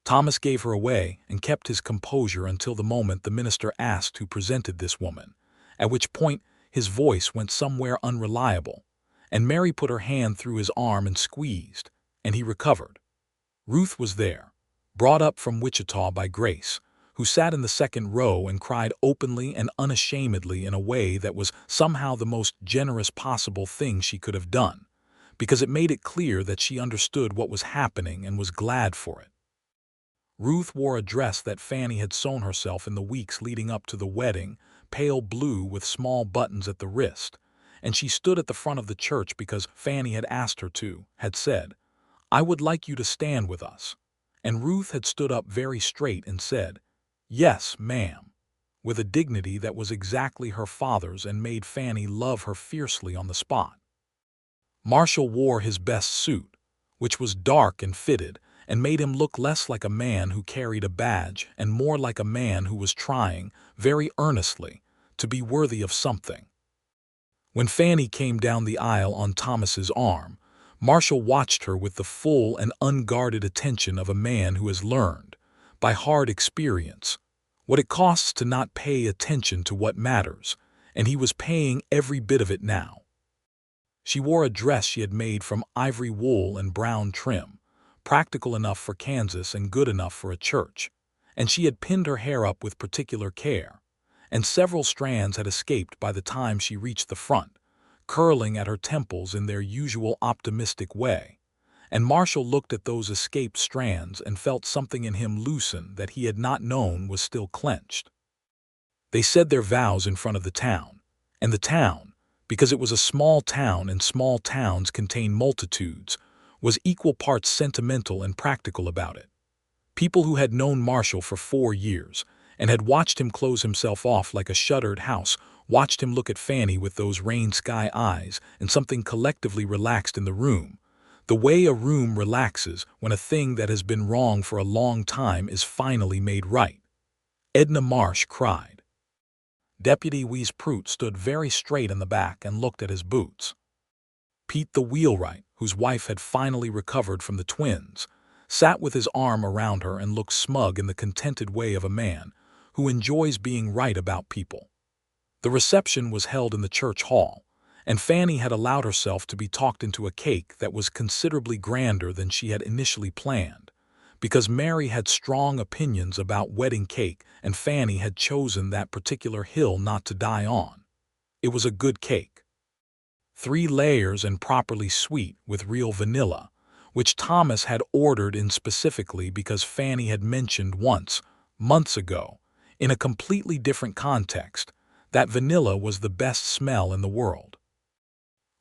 Thomas gave her away and kept his composure until the moment the minister asked who presented this woman, at which point his voice went somewhere unreliable, and Mary put her hand through his arm and squeezed, and he recovered. Ruth was there, brought up from Wichita by Grace, who sat in the second row and cried openly and unashamedly in a way that was somehow the most generous possible thing she could have done, because it made it clear that she understood what was happening and was glad for it. Ruth wore a dress that Fanny had sewn herself in the weeks leading up to the wedding, pale blue with small buttons at the wrist, and she stood at the front of the church because Fanny had asked her to, had said, "I would like you to stand with us." And Ruth had stood up very straight and said, "Yes, ma'am," with a dignity that was exactly her father's and made Fanny love her fiercely on the spot. Marshall wore his best suit, which was dark and fitted, and made him look less like a man who carried a badge and more like a man who was trying, very earnestly, to be worthy of something. When Fanny came down the aisle on Thomas's arm, Marshall watched her with the full and unguarded attention of a man who has learned, by hard experience, what it costs to not pay attention to what matters, and he was paying every bit of it now. She wore a dress she had made from ivory wool and brown trim, practical enough for Kansas and good enough for a church, and she had pinned her hair up with particular care, and several strands had escaped by the time she reached the front, curling at her temples in their usual optimistic way, and Marshall looked at those escaped strands and felt something in him loosen that he had not known was still clenched. They said their vows in front of the town, and the town, because it was a small town and small towns contain multitudes, was equal parts sentimental and practical about it. People who had known Marshall for 4 years and had watched him close himself off like a shuttered house watched him look at Fanny with those rain-sky eyes, and something collectively relaxed in the room, the way a room relaxes when a thing that has been wrong for a long time is finally made right. Edna Marsh cried. Deputy Wheeze Prout stood very straight in the back and looked at his boots. Pete the wheelwright, whose wife had finally recovered from the twins, sat with his arm around her and looked smug in the contented way of a man who enjoys being right about people. The reception was held in the church hall, and Fanny had allowed herself to be talked into a cake that was considerably grander than she had initially planned, because Mary had strong opinions about wedding cake and Fanny had chosen that particular hill not to die on. It was a good cake. 3 layers and properly sweet with real vanilla, which Thomas had ordered in specifically because Fanny had mentioned once, months ago, in a completely different context, that vanilla was the best smell in the world.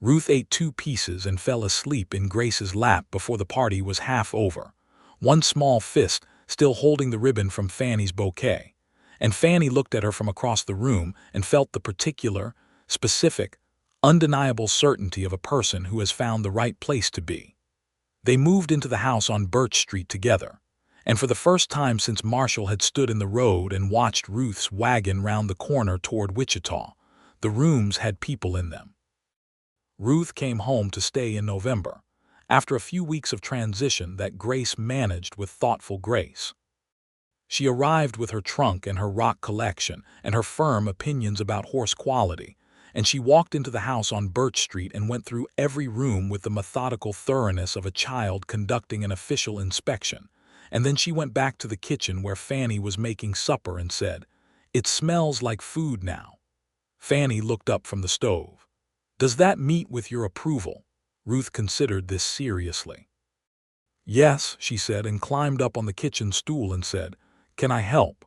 Ruth ate 2 pieces and fell asleep in Grace's lap before the party was half over, one small fist still holding the ribbon from Fanny's bouquet, and Fanny looked at her from across the room and felt the particular, specific, undeniable certainty of a person who has found the right place to be. They moved into the house on Birch Street together, and for the first time since Marshall had stood in the road and watched Ruth's wagon round the corner toward Wichita, the rooms had people in them. Ruth came home to stay in November, after a few weeks of transition that Grace managed with thoughtful grace. She arrived with her trunk and her rock collection and her firm opinions about horse quality, and she walked into the house on Birch Street and went through every room with the methodical thoroughness of a child conducting an official inspection, and then she went back to the kitchen where Fanny was making supper and said, "It smells like food now." Fanny looked up from the stove. "Does that meet with your approval?" Ruth considered this seriously. "Yes," she said, and climbed up on the kitchen stool and said, "Can I help?"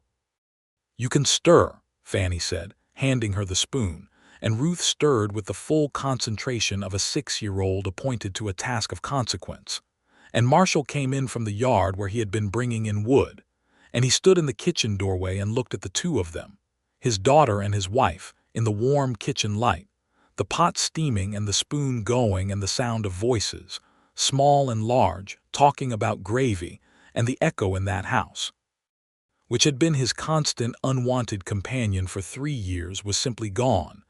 "You can stir," Fanny said, handing her the spoon, and Ruth stirred with the full concentration of a 6-year-old appointed to a task of consequence. And Marshall came in from the yard where he had been bringing in wood, and he stood in the kitchen doorway and looked at the two of them, his daughter and his wife, in the warm kitchen light, the pot steaming and the spoon going and the sound of voices, small and large, talking about gravy, and the echo in that house, which had been his constant, unwanted companion for 3 years, was simply gone,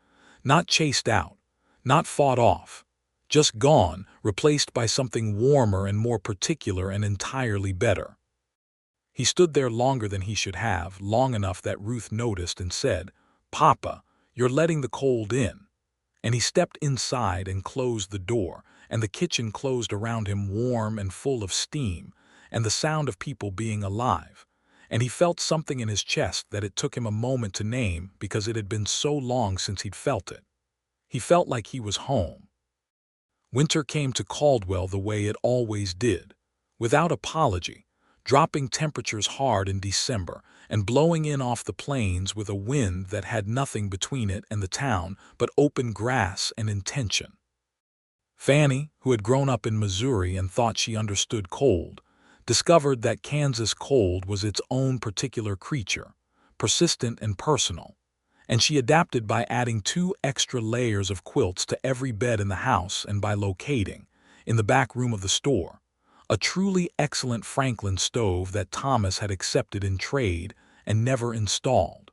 not chased out, not fought off, just gone, replaced by something warmer and more particular and entirely better. He stood there longer than he should have, long enough that Ruth noticed and said, "Papa, you're letting the cold in." And he stepped inside and closed the door, and the kitchen closed around him, warm and full of steam, and the sound of people being alive. And he felt something in his chest that it took him a moment to name because it had been so long since he'd felt it. He felt like he was home. Winter came to Caldwell the way it always did, without apology, dropping temperatures hard in December and blowing in off the plains with a wind that had nothing between it and the town but open grass and intention. Fannie, who had grown up in Missouri and thought she understood cold, discovered that Kansas cold was its own particular creature, persistent and personal, and she adapted by adding 2 extra layers of quilts to every bed in the house and by locating, in the back room of the store, a truly excellent Franklin stove that Thomas had accepted in trade and never installed.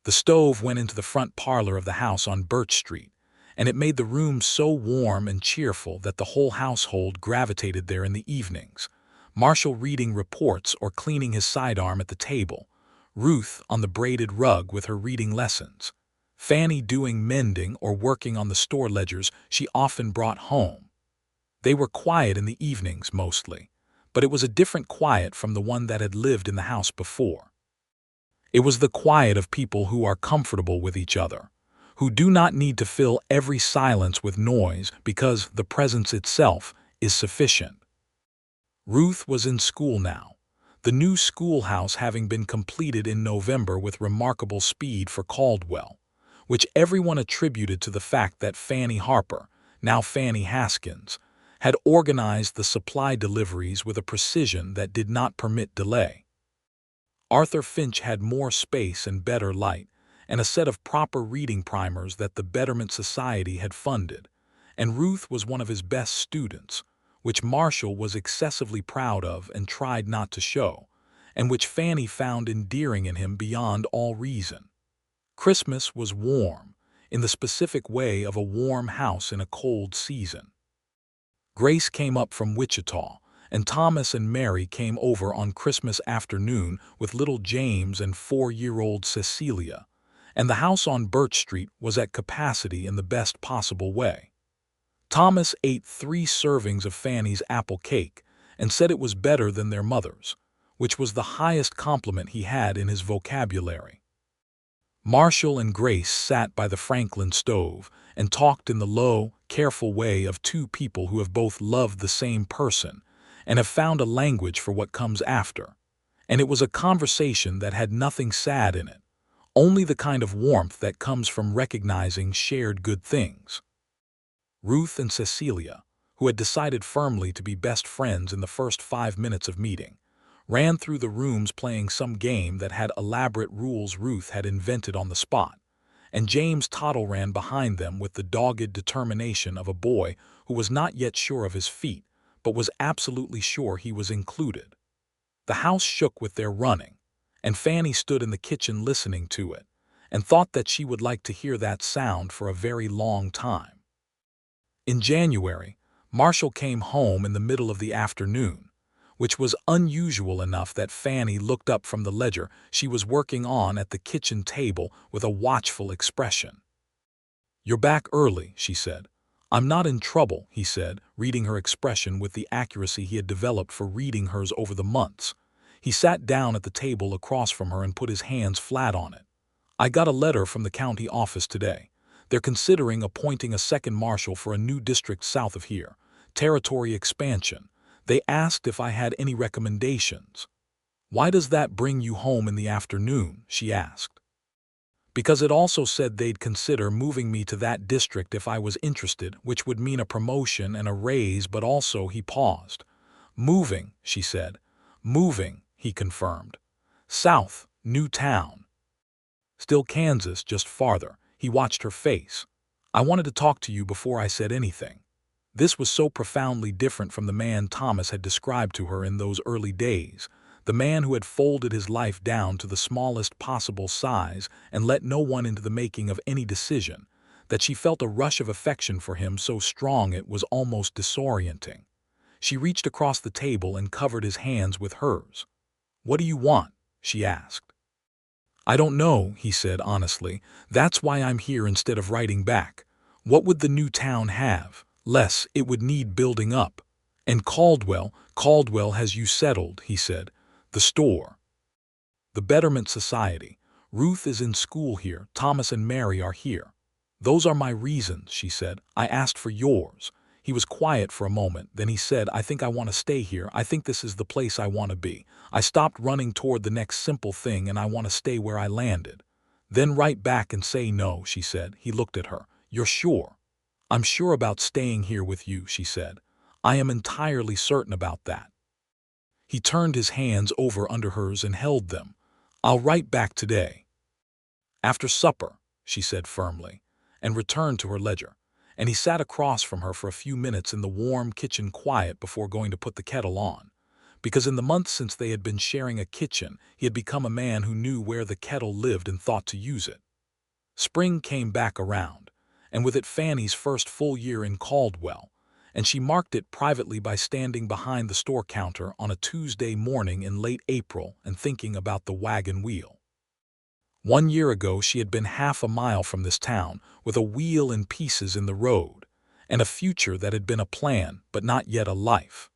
The stove went into the front parlor of the house on Birch Street, and it made the room so warm and cheerful that the whole household gravitated there in the evenings, Marshall reading reports or cleaning his sidearm at the table, Ruth on the braided rug with her reading lessons, Fannie doing mending or working on the store ledgers she often brought home. They were quiet in the evenings mostly, but it was a different quiet from the one that had lived in the house before. It was the quiet of people who are comfortable with each other, who do not need to fill every silence with noise because the presence itself is sufficient. Ruth was in school now, the new schoolhouse having been completed in November with remarkable speed for Caldwell, which everyone attributed to the fact that Fannie Harper, now Fannie Haskins, had organized the supply deliveries with a precision that did not permit delay. Arthur Finch had more space and better light, and a set of proper reading primers that the Betterment Society had funded, and Ruth was one of his best students, which Marshall was excessively proud of and tried not to show, and which Fannie found endearing in him beyond all reason. Christmas was warm, in the specific way of a warm house in a cold season. Grace came up from Wichita, and Thomas and Mary came over on Christmas afternoon with little James and 4-year-old Cecilia, and the house on Birch Street was at capacity in the best possible way. Thomas ate 3 servings of Fannie's apple cake and said it was better than their mother's, which was the highest compliment he had in his vocabulary. Marshall and Grace sat by the Franklin stove and talked in the low, careful way of 2 people who have both loved the same person and have found a language for what comes after, and it was a conversation that had nothing sad in it, only the kind of warmth that comes from recognizing shared good things. Ruth and Cecilia, who had decided firmly to be best friends in the first 5 minutes of meeting, ran through the rooms playing some game that had elaborate rules Ruth had invented on the spot, and James Tottle ran behind them with the dogged determination of a boy who was not yet sure of his feet, but was absolutely sure he was included. The house shook with their running, and Fannie stood in the kitchen listening to it, and thought that she would like to hear that sound for a very long time. In January, Marshall came home in the middle of the afternoon, which was unusual enough that Fannie looked up from the ledger she was working on at the kitchen table with a watchful expression. "You're back early," she said. "I'm not in trouble," he said, reading her expression with the accuracy he had developed for reading hers over the months. He sat down at the table across from her and put his hands flat on it. "I got a letter from the county office today. They're considering appointing a second marshal for a new district south of here, territory expansion. They asked if I had any recommendations." "Why does that bring you home in the afternoon?" she asked. "Because it also said they'd consider moving me to that district if I was interested, which would mean a promotion and a raise, but also," he paused. "Moving," she said. "Moving," he confirmed. South, new town. Still Kansas, just farther. He watched her face. I wanted to talk to you before I said anything. This was so profoundly different from the man Thomas had described to her in those early days, the man who had folded his life down to the smallest possible size and let no one into the making of any decision, that she felt a rush of affection for him so strong it was almost disorienting. She reached across the table and covered his hands with hers. "What do you want?" she asked. "I don't know," he said honestly. "That's why I'm here instead of writing back. What would the new town have? Less, it would need building up. And Caldwell has you settled," he said. "The store. The Betterment Society. Ruth is in school here. Thomas and Mary are here." "Those are my reasons," she said. "I asked for yours." He was quiet for a moment. Then he said, "I think I want to stay here. I think this is the place I want to be. I stopped running toward the next simple thing and I want to stay where I landed." "Then write back and say no," she said. He looked at her. "You're sure?" "I'm sure about staying here with you," she said. "I am entirely certain about that." He turned his hands over under hers and held them. "I'll write back today." "After supper," she said firmly, and returned to her ledger. And he sat across from her for a few minutes in the warm kitchen quiet before going to put the kettle on. Because in the months since they had been sharing a kitchen, he had become a man who knew where the kettle lived and thought to use it. Spring came back around, and with it Fanny's first full year in Caldwell, and she marked it privately by standing behind the store counter on a Tuesday morning in late April and thinking about the wagon wheel. 1 year ago she had been half a mile from this town, with a wheel in pieces in the road, and a future that had been a plan but not yet a life.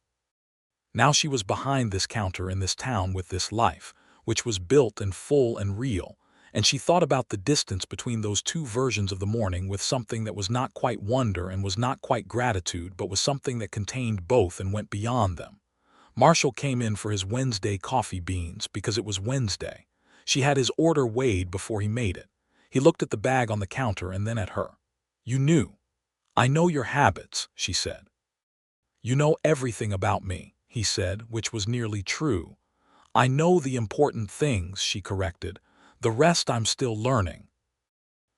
Now she was behind this counter in this town with this life, which was built and full and real, and she thought about the distance between those two versions of the morning with something that was not quite wonder and was not quite gratitude but was something that contained both and went beyond them. Marshall came in for his Wednesday coffee beans because it was Wednesday. She had his order weighed before he made it. He looked at the bag on the counter and then at her. "You knew." "I know your habits," she said. "You know everything about me," he said, which was nearly true. "I know the important things," she corrected. "The rest I'm still learning."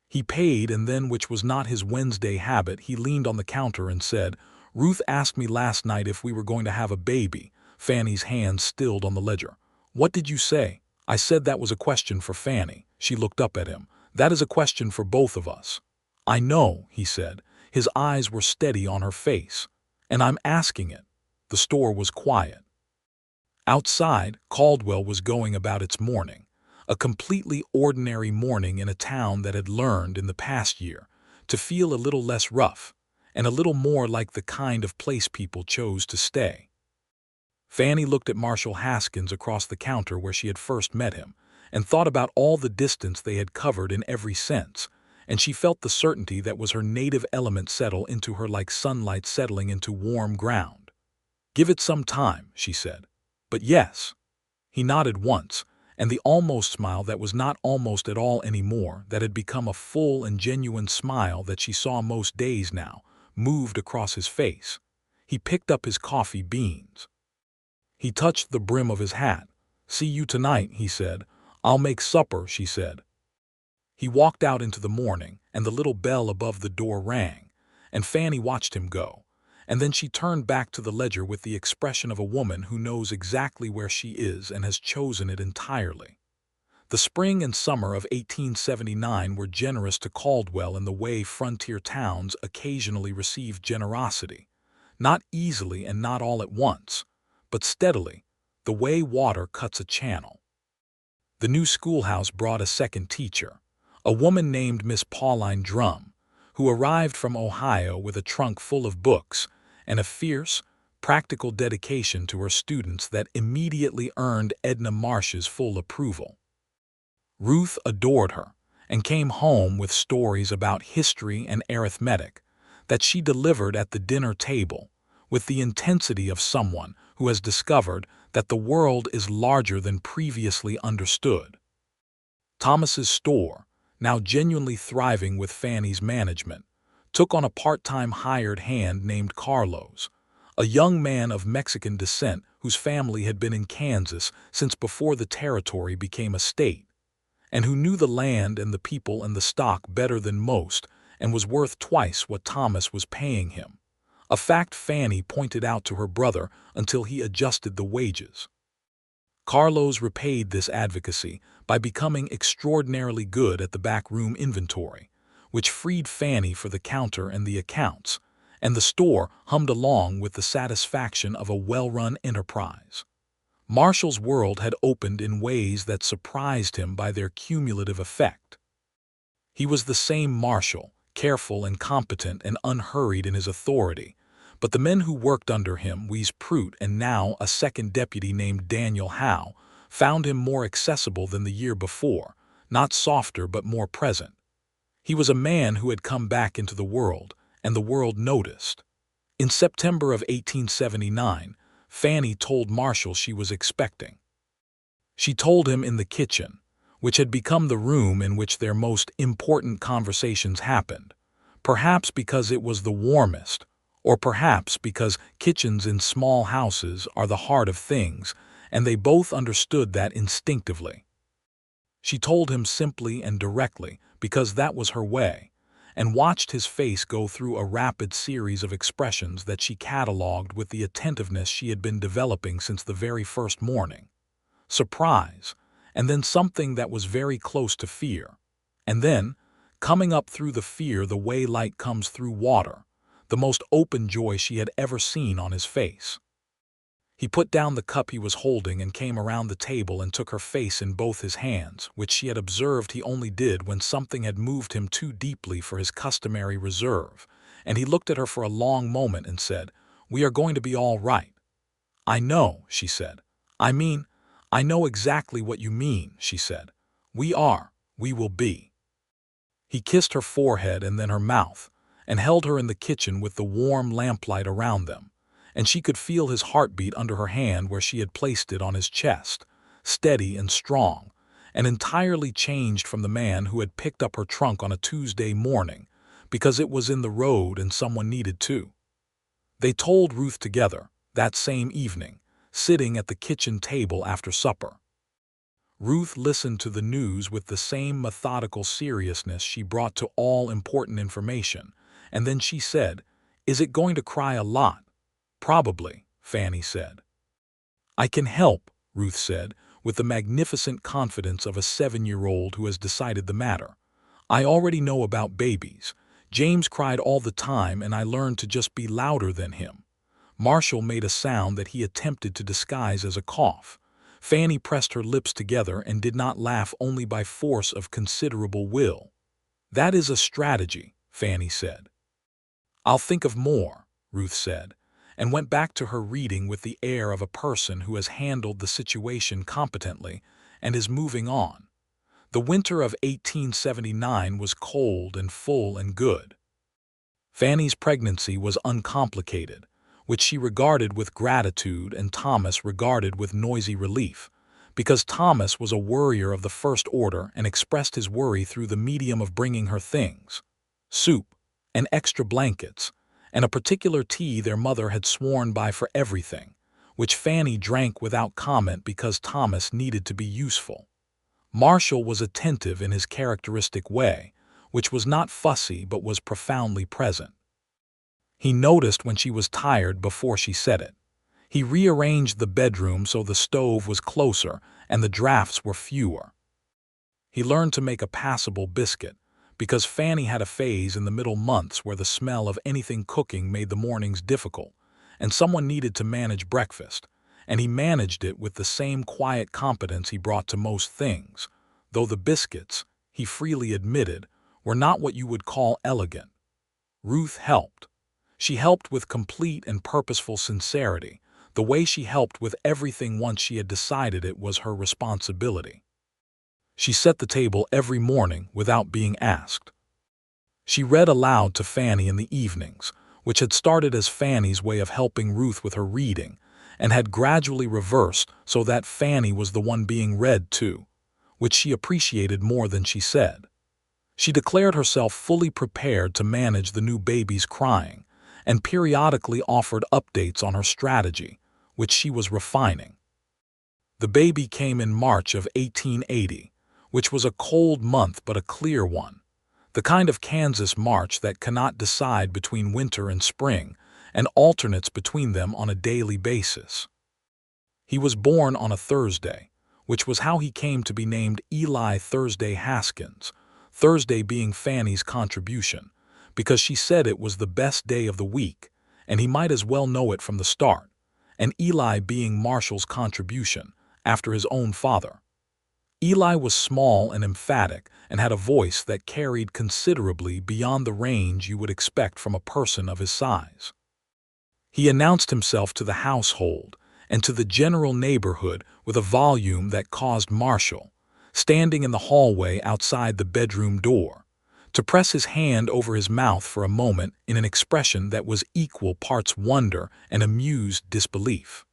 He paid and then, which was not his Wednesday habit, he leaned on the counter and said, "Ruth asked me last night if we were going to have a baby." Fanny's hands stilled on the ledger. "What did you say?" "I said that was a question for Fanny." She looked up at him. "That is a question for both of us." "I know," he said. His eyes were steady on her face. "And I'm asking it." The store was quiet. Outside, Caldwell was going about its morning. A completely ordinary morning in a town that had learned in the past year to feel a little less rough and a little more like the kind of place people chose to stay. Fanny looked at Marshal Haskins across the counter where she had first met him and thought about all the distance they had covered in every sense, and she felt the certainty that was her native element settle into her like sunlight settling into warm ground. "Give it some time," she said. "But yes." He nodded once, and the almost smile that was not almost at all anymore, that had become a full and genuine smile that she saw most days now, moved across his face. He picked up his coffee beans. He touched the brim of his hat. "See you tonight," he said. "I'll make supper," she said. He walked out into the morning, and the little bell above the door rang, and Fanny watched him go. And then she turned back to the ledger with the expression of a woman who knows exactly where she is and has chosen it entirely. The spring and summer of 1879 were generous to Caldwell in the way frontier towns occasionally received generosity, not easily and not all at once, but steadily, the way water cuts a channel. The new schoolhouse brought a second teacher, a woman named Miss Pauline Drum, who arrived from Ohio with a trunk full of books and a fierce, practical dedication to her students that immediately earned Edna Marsh's full approval. Ruth adored her and came home with stories about history and arithmetic that she delivered at the dinner table with the intensity of someone who has discovered that the world is larger than previously understood. Thomas's store, now genuinely thriving with Fanny's management, took on a part-time hired hand named Carlos, a young man of Mexican descent whose family had been in Kansas since before the territory became a state, and who knew the land and the people and the stock better than most and was worth twice what Thomas was paying him, a fact Fannie pointed out to her brother until he adjusted the wages. Carlos repaid this advocacy by becoming extraordinarily good at the backroom inventory, which freed Fannie for the counter and the accounts, and the store hummed along with the satisfaction of a well-run enterprise. Marshall's world had opened in ways that surprised him by their cumulative effect. He was the same Marshall, careful and competent and unhurried in his authority, but the men who worked under him, Wes Prout and now a second deputy named Daniel Howe, found him more accessible than the year before, not softer but more present. He was a man who had come back into the world, and the world noticed. In September of 1879, Fannie told Marshall she was expecting. She told him in the kitchen, which had become the room in which their most important conversations happened, perhaps because it was the warmest, or perhaps because kitchens in small houses are the heart of things, and they both understood that instinctively. She told him simply and directly because that was her way, and watched his face go through a rapid series of expressions that she catalogued with the attentiveness she had been developing since the very first morning. Surprise, and then something that was very close to fear, and then, coming up through the fear the way light comes through water, the most open joy she had ever seen on his face. He put down the cup he was holding and came around the table and took her face in both his hands, which she had observed he only did when something had moved him too deeply for his customary reserve, and he looked at her for a long moment and said, "We are going to be all right." "I know," she said. I know exactly what you mean," she said. We will be." He kissed her forehead and then her mouth, and held her in the kitchen with the warm lamplight around them, and she could feel his heartbeat under her hand where she had placed it on his chest, steady and strong, and entirely changed from the man who had picked up her trunk on a Tuesday morning, because it was in the road and someone needed to. They told Ruth together, that same evening, sitting at the kitchen table after supper. Ruth listened to the news with the same methodical seriousness she brought to all important information, and then she said, "Is it going to cry a lot?" "Probably," Fannie said. "I can help," Ruth said, with the magnificent confidence of a 7-year-old who has decided the matter. "I already know about babies. James cried all the time and I learned to just be louder than him." Marshall made a sound that he attempted to disguise as a cough. Fannie pressed her lips together and did not laugh only by force of considerable will. "That is a strategy," Fannie said. "I'll think of more," Ruth said, and went back to her reading with the air of a person who has handled the situation competently and is moving on. The winter of 1879 was cold and full and good. Fannie's pregnancy was uncomplicated, which she regarded with gratitude and Thomas regarded with noisy relief, because Thomas was a worrier of the first order and expressed his worry through the medium of bringing her things: soup, and extra blankets, and a particular tea their mother had sworn by for everything, which Fannie drank without comment because Thomas needed to be useful. Marshall was attentive in his characteristic way, which was not fussy but was profoundly present. He noticed when she was tired before she said it. He rearranged the bedroom so the stove was closer and the drafts were fewer. He learned to make a passable biscuit, because Fannie had a phase in the middle months where the smell of anything cooking made the mornings difficult, and someone needed to manage breakfast, and he managed it with the same quiet competence he brought to most things, though the biscuits, he freely admitted, were not what you would call elegant. Ruth helped. She helped with complete and purposeful sincerity, the way she helped with everything once she had decided it was her responsibility. She set the table every morning without being asked. She read aloud to Fannie in the evenings, which had started as Fannie's way of helping Ruth with her reading, and had gradually reversed so that Fannie was the one being read to, which she appreciated more than she said. She declared herself fully prepared to manage the new baby's crying, and periodically offered updates on her strategy, which she was refining. The baby came in March of 1880, which was a cold month but a clear one, the kind of Kansas March that cannot decide between winter and spring and alternates between them on a daily basis. He was born on a Thursday, which was how he came to be named Eli Thursday Haskins, Thursday being Fannie's contribution, because she said it was the best day of the week, and he might as well know it from the start, and Eli being Marshall's contribution, after his own father. Eli was small and emphatic and had a voice that carried considerably beyond the range you would expect from a person of his size. He announced himself to the household and to the general neighborhood with a volume that caused Marshall, standing in the hallway outside the bedroom door, to press his hand over his mouth for a moment in an expression that was equal parts wonder and amused disbelief.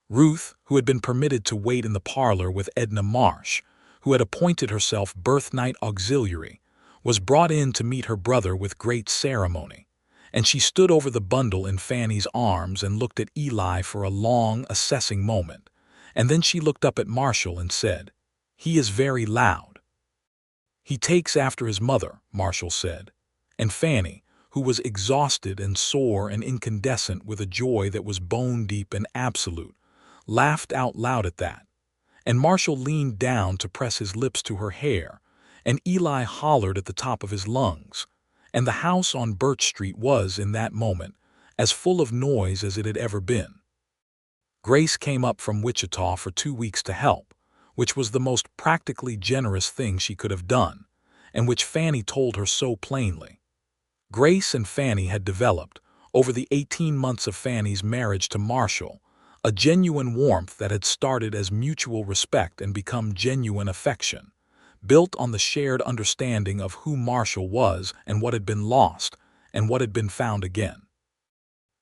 Ruth, who had been permitted to wait in the parlor with Edna Marsh, who had appointed herself birthnight auxiliary, was brought in to meet her brother with great ceremony, and she stood over the bundle in Fannie's arms and looked at Eli for a long, assessing moment, and then she looked up at Marshall and said, "He is very loud." "He takes after his mother," Marshall said, and Fannie, who was exhausted and sore and incandescent with a joy that was bone-deep and absolute, laughed out loud at that, and Marshall leaned down to press his lips to her hair, and Eli hollered at the top of his lungs, and the house on Birch Street was, in that moment, as full of noise as it had ever been. Grace came up from Wichita for 2 weeks to help, which was the most practically generous thing she could have done, and which Fannie told her so plainly. Grace and Fannie had developed, over the 18 months of Fannie's marriage to Marshall, a genuine warmth that had started as mutual respect and become genuine affection, built on the shared understanding of who Marshall was and what had been lost and what had been found again.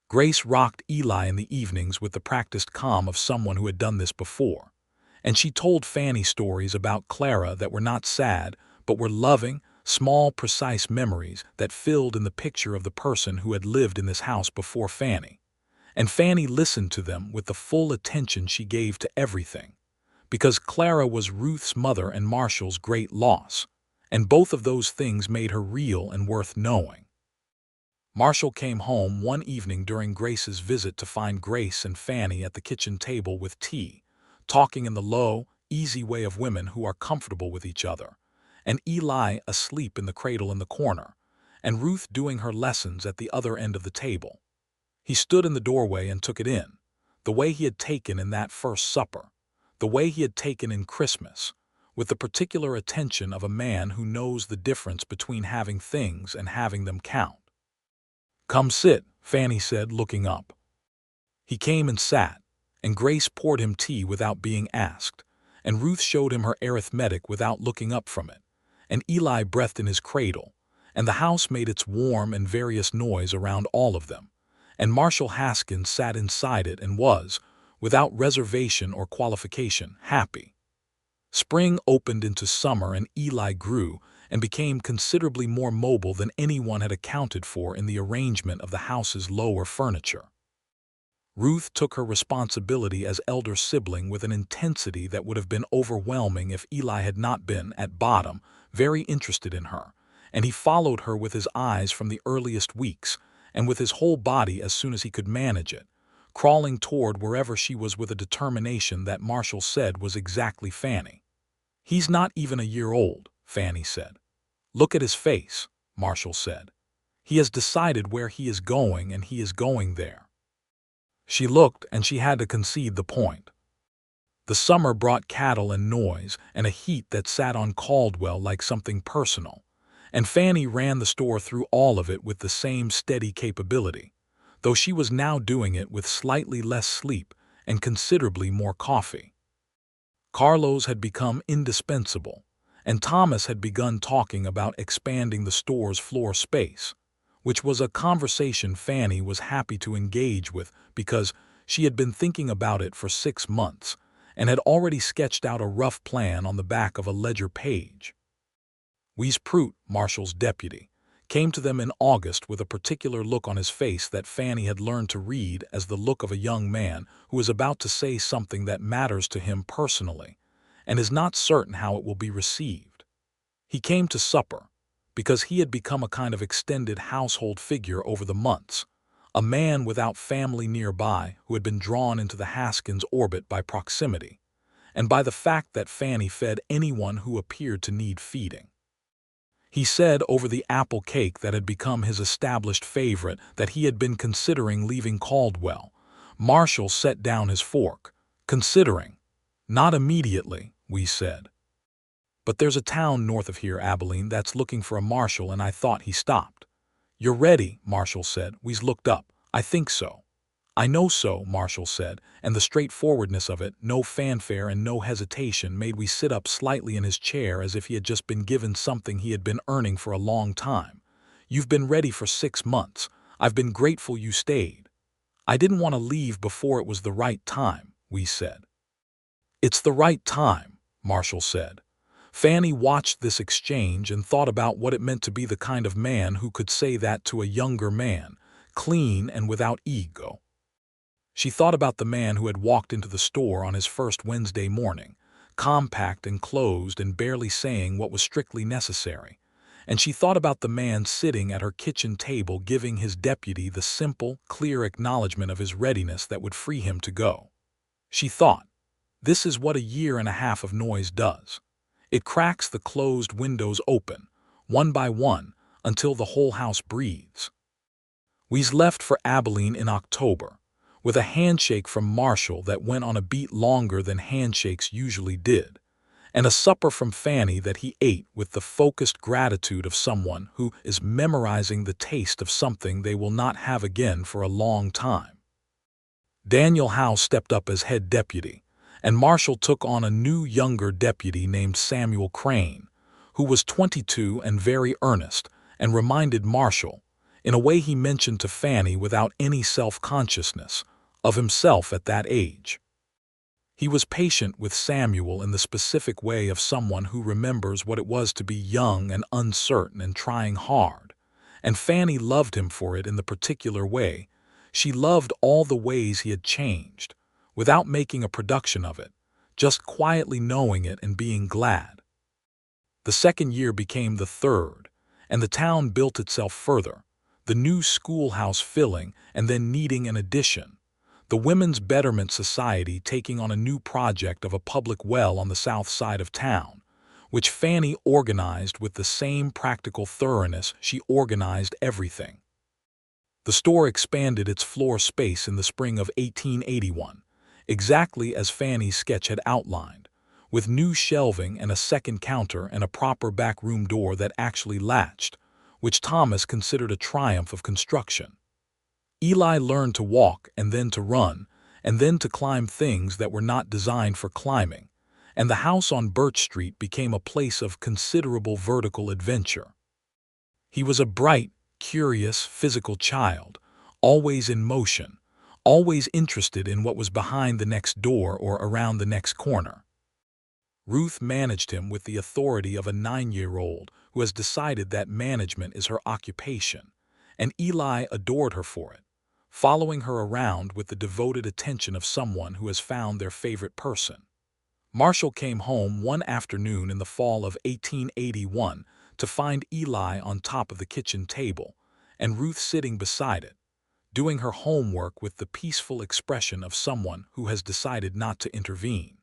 Grace rocked Eli in the evenings with the practiced calm of someone who had done this before, and she told Fannie stories about Clara that were not sad but were loving, small, precise memories that filled in the picture of the person who had lived in this house before Fannie. And Fannie listened to them with the full attention she gave to everything, because Clara was Ruth's mother and Marshall's great loss, and both of those things made her real and worth knowing. Marshall came home one evening during Grace's visit to find Grace and Fannie at the kitchen table with tea, talking in the low, easy way of women who are comfortable with each other, and Eli asleep in the cradle in the corner, and Ruth doing her lessons at the other end of the table. He stood in the doorway and took it in, the way he had taken in that first supper, the way he had taken in Christmas, with the particular attention of a man who knows the difference between having things and having them count. "Come sit," Fannie said, looking up. He came and sat, and Grace poured him tea without being asked, and Ruth showed him her arithmetic without looking up from it, and Eli breathed in his cradle, and the house made its warm and various noise around all of them, and Marshall Haskins sat inside it and was, without reservation or qualification, happy. Spring opened into summer and Eli grew and became considerably more mobile than anyone had accounted for in the arrangement of the house's lower furniture. Ruth took her responsibility as elder sibling with an intensity that would have been overwhelming if Eli had not been, at bottom, very interested in her, and he followed her with his eyes from the earliest weeks, and with his whole body as soon as he could manage it, crawling toward wherever she was with a determination that Marshall said was exactly Fannie. "He's not even a year old," Fannie said. "Look at his face," Marshall said. "He has decided where he is going and he is going there." She looked and she had to concede the point. The summer brought cattle and noise and a heat that sat on Caldwell like something personal, and Fannie ran the store through all of it with the same steady capability, though she was now doing it with slightly less sleep and considerably more coffee. Carlos had become indispensable, and Thomas had begun talking about expanding the store's floor space, which was a conversation Fannie was happy to engage with because she had been thinking about it for 6 months and had already sketched out a rough plan on the back of a ledger page. "We's Prout, Marshall's deputy, came to them in August with a particular look on his face that Fannie had learned to read as the look of a young man who is about to say something that matters to him personally and is not certain how it will be received. He came to supper because he had become a kind of extended household figure over the months, a man without family nearby who had been drawn into the Haskins orbit by proximity, and by the fact that Fannie fed anyone who appeared to need feeding. He said over the apple cake that had become his established favorite that he had been considering leaving Caldwell. Marshall set down his fork. Considering. Not immediately, we said. But there's a town north of here, Abilene, that's looking for a marshal, and I thought. He stopped. You're ready, Marshall said. We looked up. I think so. I know so, Marshall said, and the straightforwardness of it, no fanfare and no hesitation, made we sit up slightly in his chair as if he had just been given something he had been earning for a long time. You've been ready for 6 months. I've been grateful you stayed. I didn't want to leave before it was the right time, we said. It's the right time, Marshall said. Fannie watched this exchange and thought about what it meant to be the kind of man who could say that to a younger man, clean and without ego. She thought about the man who had walked into the store on his first Wednesday morning, compact and closed and barely saying what was strictly necessary. And she thought about the man sitting at her kitchen table giving his deputy the simple, clear acknowledgement of his readiness that would free him to go. She thought, this is what a year and a half of noise does. It cracks the closed windows open, one by one, until the whole house breathes. We's left for Abilene in October, with a handshake from Marshall that went on a beat longer than handshakes usually did, and a supper from Fannie that he ate with the focused gratitude of someone who is memorizing the taste of something they will not have again for a long time. Daniel Howe stepped up as head deputy, and Marshall took on a new younger deputy named Samuel Crane, who was 22 and very earnest, and reminded Marshall, in a way he mentioned to Fannie without any self-consciousness, of himself at that age. He was patient with Samuel in the specific way of someone who remembers what it was to be young and uncertain and trying hard, and Fannie loved him for it in the particular way. She loved all the ways he had changed, without making a production of it, just quietly knowing it and being glad. The second year became the third, and the town built itself further, the new schoolhouse filling and then needing an addition, the Women's Betterment Society taking on a new project of a public well on the south side of town, which Fannie organized with the same practical thoroughness she organized everything. The store expanded its floor space in the spring of 1881, exactly as Fannie's sketch had outlined, with new shelving and a second counter and a proper back room door that actually latched, which Thomas considered a triumph of construction. Eli learned to walk and then to run, and then to climb things that were not designed for climbing, and the house on Birch Street became a place of considerable vertical adventure. He was a bright, curious, physical child, always in motion, always interested in what was behind the next door or around the next corner. Ruth managed him with the authority of a 9-year-old who has decided that management is her occupation, and Eli adored her for it, following her around with the devoted attention of someone who has found their favorite person. Marshall came home one afternoon in the fall of 1881 to find Eli on top of the kitchen table and Ruth sitting beside it, doing her homework with the peaceful expression of someone who has decided not to intervene.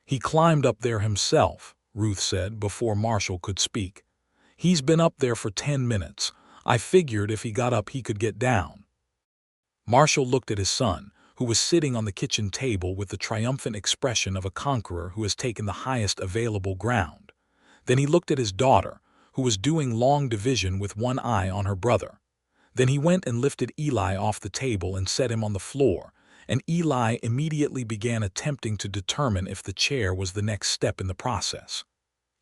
He climbed up there himself, Ruth said before Marshall could speak. He's been up there for 10 minutes. I figured if he got up he could get down. Marshall looked at his son, who was sitting on the kitchen table with the triumphant expression of a conqueror who has taken the highest available ground. Then he looked at his daughter, who was doing long division with one eye on her brother. Then he went and lifted Eli off the table and set him on the floor, and Eli immediately began attempting to determine if the chair was the next step in the process.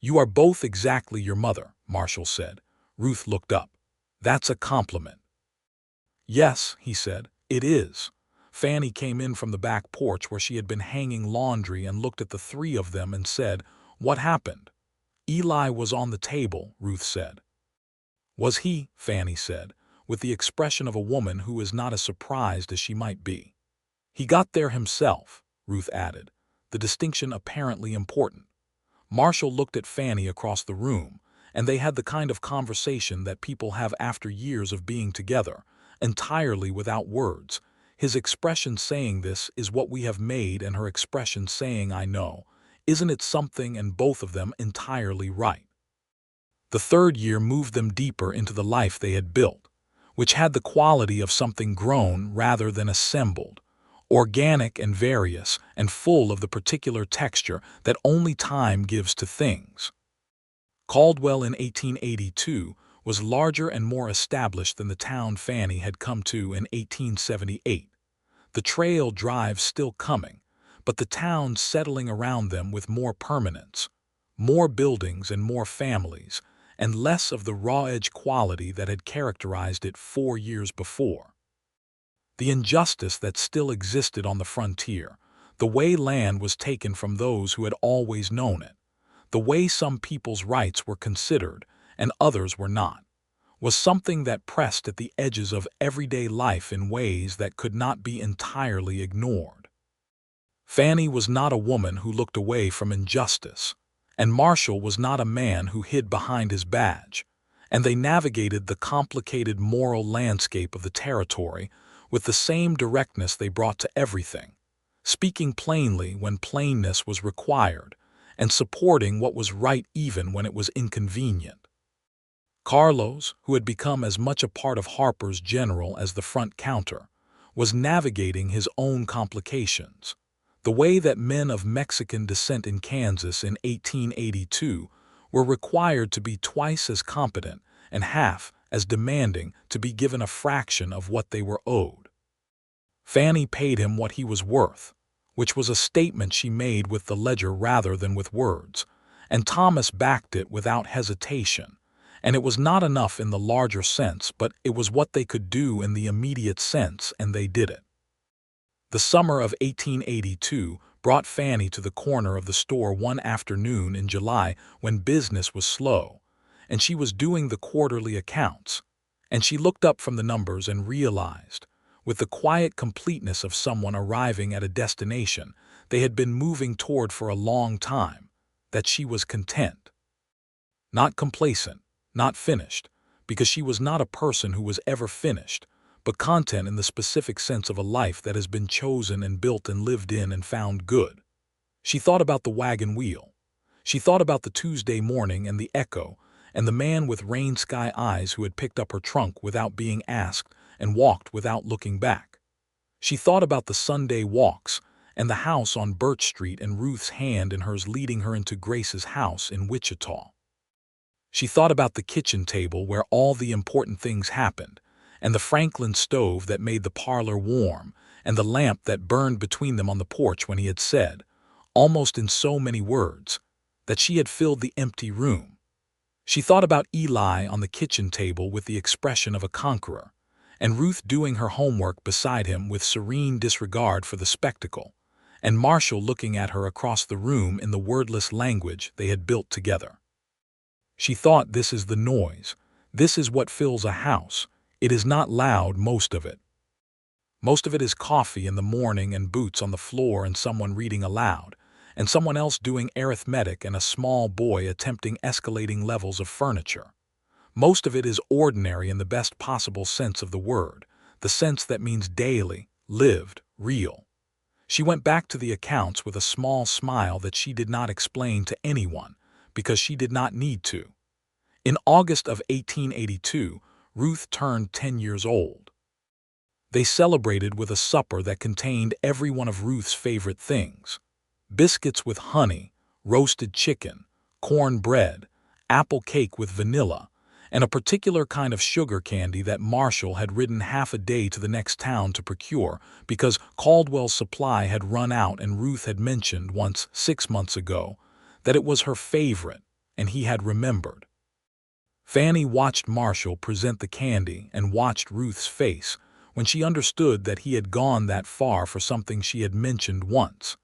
You are both exactly your mother, Marshall said. Ruth looked up. That's a compliment. Yes, he said, it is. Fannie came in from the back porch where she had been hanging laundry and looked at the three of them and said, What happened? Eli was on the table, Ruth said. "Was he?" Fanny said, with the expression of a woman who is not as surprised as she might be. "He got there himself," Ruth added, the distinction apparently important. Marshall looked at Fanny across the room, and they had the kind of conversation that people have after years of being together, entirely without words. His expression saying "this is what we have made," and her expression saying "I know. Isn't it something?" and both of them entirely right. The third year moved them deeper into the life they had built, which had the quality of something grown rather than assembled, organic and various and full of the particular texture that only time gives to things. Caldwell in 1882 was larger and more established than the town Fanny had come to in 1878. The trail drives still coming, but the town settling around them with more permanence, more buildings and more families, and less of the raw-edge quality that had characterized it 4 years before. The injustice that still existed on the frontier, the way land was taken from those who had always known it, the way some people's rights were considered and others were not, was something that pressed at the edges of everyday life in ways that could not be entirely ignored. Fanny was not a woman who looked away from injustice, and Marshall was not a man who hid behind his badge, and they navigated the complicated moral landscape of the territory with the same directness they brought to everything, speaking plainly when plainness was required, and supporting what was right even when it was inconvenient. Carlos, who had become as much a part of Harper's general as the front counter, was navigating his own complications, the way that men of Mexican descent in Kansas in 1882 were required to be twice as competent and half as demanding to be given a fraction of what they were owed. Fanny paid him what he was worth, which was a statement she made with the ledger rather than with words, and Thomas backed it without hesitation. And it was not enough in the larger sense, but it was what they could do in the immediate sense, and they did it. The summer of 1882 brought Fanny to the corner of the store one afternoon in July when business was slow, and she was doing the quarterly accounts, and she looked up from the numbers and realized, with the quiet completeness of someone arriving at a destination they had been moving toward for a long time, that she was content. Not complacent, not finished, because she was not a person who was ever finished, but content in the specific sense of a life that has been chosen and built and lived in and found good. She thought about the wagon wheel. She thought about the Tuesday morning and the echo, and the man with rain-sky eyes who had picked up her trunk without being asked and walked without looking back. She thought about the Sunday walks and the house on Birch Street and Ruth's hand in hers leading her into Grace's house in Wichita. She thought about the kitchen table where all the important things happened, and the Franklin stove that made the parlor warm, and the lamp that burned between them on the porch when he had said, almost in so many words, that she had filled the empty room. She thought about Eli on the kitchen table with the expression of a conqueror, and Ruth doing her homework beside him with serene disregard for the spectacle, and Marshall looking at her across the room in the wordless language they had built together. She thought, this is the noise. This is what fills a house. It is not loud, most of it. Most of it is coffee in the morning and boots on the floor and someone reading aloud, and someone else doing arithmetic and a small boy attempting escalating levels of furniture. Most of it is ordinary in the best possible sense of the word, the sense that means daily, lived, real. She went back to the accounts with a small smile that she did not explain to anyone, because she did not need to. In August of 1882, Ruth turned 10 years old. They celebrated with a supper that contained every one of Ruth's favorite things: biscuits with honey, roasted chicken, corn bread, apple cake with vanilla, and a particular kind of sugar candy that Marshall had ridden half a day to the next town to procure because Caldwell's supply had run out, and Ruth had mentioned once 6 months ago that it was her favorite, and he had remembered. Fanny watched Marshall present the candy and watched Ruth's face when she understood that he had gone that far for something she had mentioned once,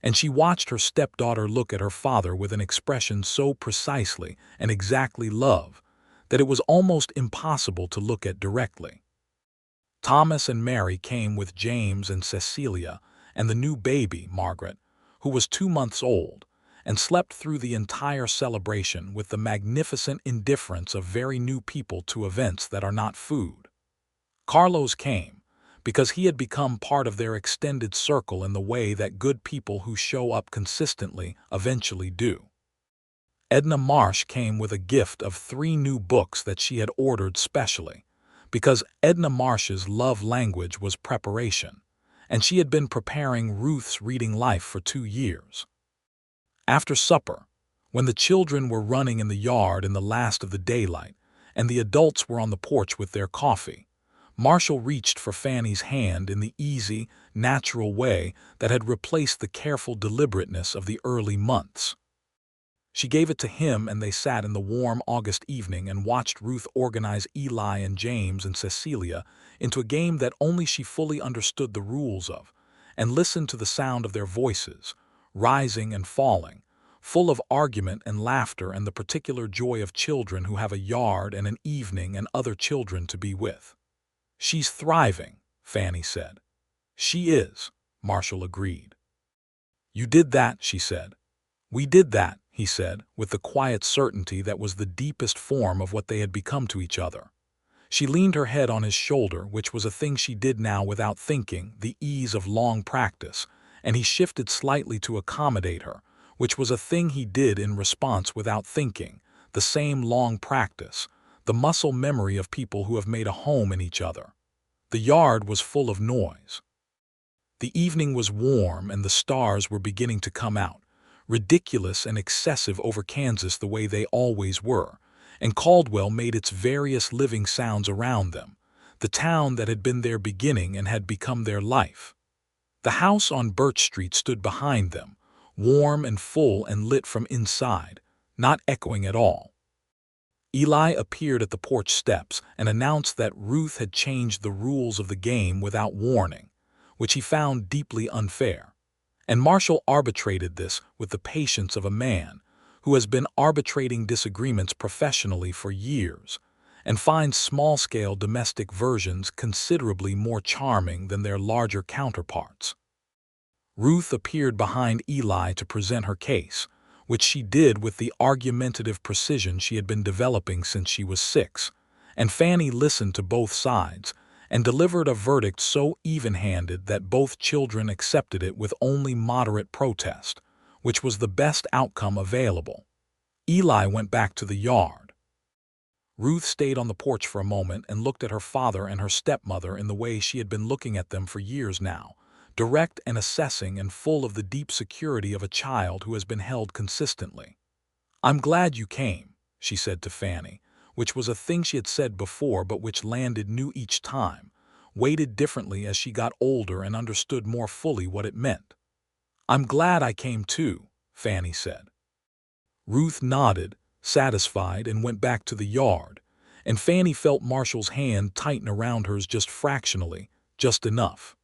and she watched her stepdaughter look at her father with an expression so precisely and exactly love that it was almost impossible to look at directly. Thomas and Mary came with James and Cecilia and the new baby, Margaret, who was 2 months old, and slept through the entire celebration with the magnificent indifference of very new people to events that are not food. Carlos came because he had become part of their extended circle in the way that good people who show up consistently eventually do. Edna Marsh came with a gift of 3 new books that she had ordered specially, because Edna Marsh's love language was preparation, and she had been preparing Ruth's reading life for 2 years. After supper, when the children were running in the yard in the last of the daylight, and the adults were on the porch with their coffee, Marshall reached for Fanny's hand in the easy, natural way that had replaced the careful deliberateness of the early months. She gave it to him, and they sat in the warm August evening and watched Ruth organize Eli and James and Cecilia into a game that only she fully understood the rules of, and listened to the sound of their voices, rising and falling, full of argument and laughter and the particular joy of children who have a yard and an evening and other children to be with. "She's thriving," Fanny said. "She is," Marshall agreed. "You did that," she said. "We did that," he said, with the quiet certainty that was the deepest form of what they had become to each other. She leaned her head on his shoulder, which was a thing she did now without thinking, the ease of long practice, and he shifted slightly to accommodate her, which was a thing he did in response without thinking, the same long practice, the muscle memory of people who have made a home in each other. The yard was full of noise. The evening was warm and the stars were beginning to come out, ridiculous and excessive over Kansas the way they always were, and Caldwell made its various living sounds around them, the town that had been their beginning and had become their life. The house on Birch Street stood behind them, warm and full and lit from inside, not echoing at all. Eli appeared at the porch steps and announced that Ruth had changed the rules of the game without warning, which he found deeply unfair. And Marshall arbitrated this with the patience of a man who has been arbitrating disagreements professionally for years and finds small-scale domestic versions considerably more charming than their larger counterparts. Ruth appeared behind Eli to present her case, which she did with the argumentative precision she had been developing since she was 6, and Fanny listened to both sides and delivered a verdict so even-handed that both children accepted it with only moderate protest, which was the best outcome available. Eli went back to the yard. Ruth stayed on the porch for a moment and looked at her father and her stepmother in the way she had been looking at them for years now, direct and assessing and full of the deep security of a child who has been held consistently. "I'm glad you came," she said to Fanny, which was a thing she had said before but which landed new each time, weighted differently as she got older and understood more fully what it meant. "I'm glad I came too," Fanny said. Ruth nodded, satisfied, and went back to the yard, and Fanny felt Marshall's hand tighten around hers just fractionally, just enough.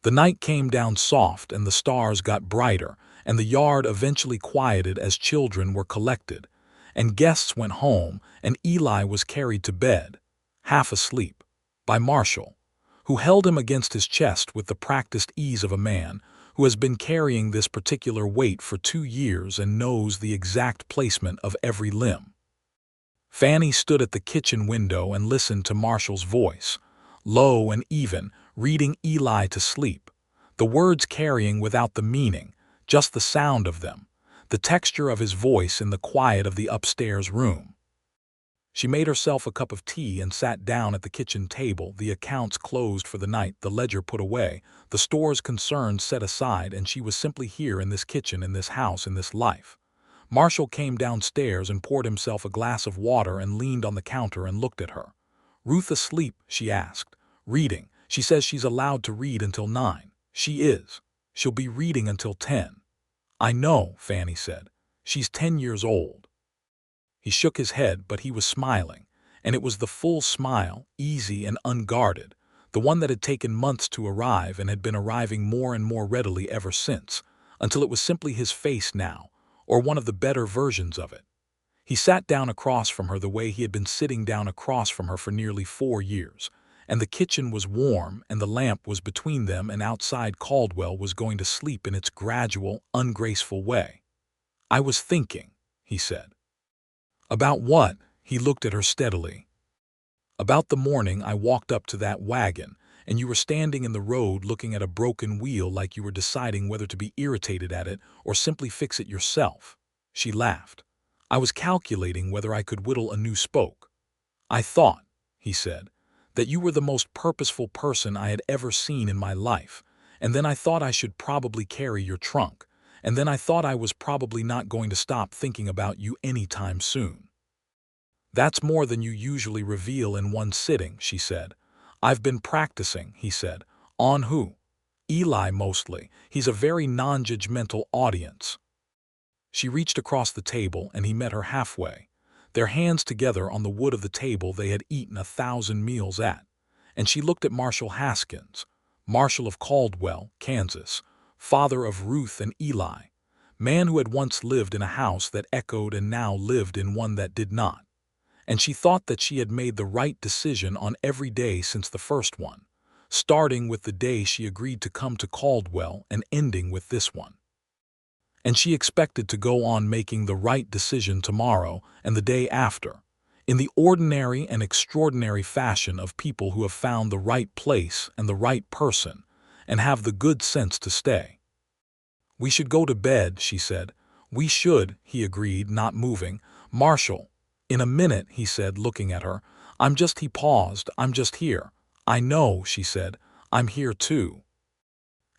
The night came down soft and the stars got brighter, and the yard eventually quieted as children were collected, and guests went home, and Eli was carried to bed, half asleep, by Marshall, who held him against his chest with the practiced ease of a man who has been carrying this particular weight for 2 years and knows the exact placement of every limb. Fanny stood at the kitchen window and listened to Marshall's voice, low and even, reading Eli to sleep, the words carrying without the meaning, just the sound of them, the texture of his voice in the quiet of the upstairs room. She made herself a cup of tea and sat down at the kitchen table, the accounts closed for the night, the ledger put away, the store's concerns set aside, and she was simply here in this kitchen, in this house, in this life. Marshall came downstairs and poured himself a glass of water and leaned on the counter and looked at her. "Ruth asleep?" she asked. "Reading. She says she's allowed to read until 9. She is. She'll be reading until 10. "I know," Fanny said. "She's 10 years old." He shook his head, but he was smiling, and it was the full smile, easy and unguarded, the one that had taken months to arrive and had been arriving more and more readily ever since, until it was simply his face now, or one of the better versions of it. He sat down across from her the way he had been sitting down across from her for nearly 4 years, and the kitchen was warm and the lamp was between them, and outside Caldwell was going to sleep in its gradual, ungraceful way. "I was thinking," he said. "About what?" He looked at her steadily. "About the morning I walked up to that wagon, and you were standing in the road looking at a broken wheel like you were deciding whether to be irritated at it or simply fix it yourself." She laughed. "I was calculating whether I could whittle a new spoke. I thought," he said, "that you were the most purposeful person I had ever seen in my life, and then I thought I should probably carry your trunk, and then I thought I was probably not going to stop thinking about you any time soon." "That's more than you usually reveal in one sitting," she said. "I've been practicing," he said. "On who?" "Eli, mostly. He's a very non-judgmental audience." She reached across the table, and he met her halfway. Their hands together on the wood of the table they had eaten 1,000 meals at. And she looked at Marshal Haskins, Marshal of Caldwell, Kansas, father of Ruth and Eli, man who had once lived in a house that echoed and now lived in one that did not. And she thought that she had made the right decision on every day since the first one, starting with the day she agreed to come to Caldwell and ending with this one. And she expected to go on making the right decision tomorrow and the day after, in the ordinary and extraordinary fashion of people who have found the right place and the right person and have the good sense to stay. "We should go to bed," she said. "We should," he agreed, not moving. "Marshall." "In a minute," he said, looking at her. He paused. "I'm just here." "I know," she said. "I'm here too."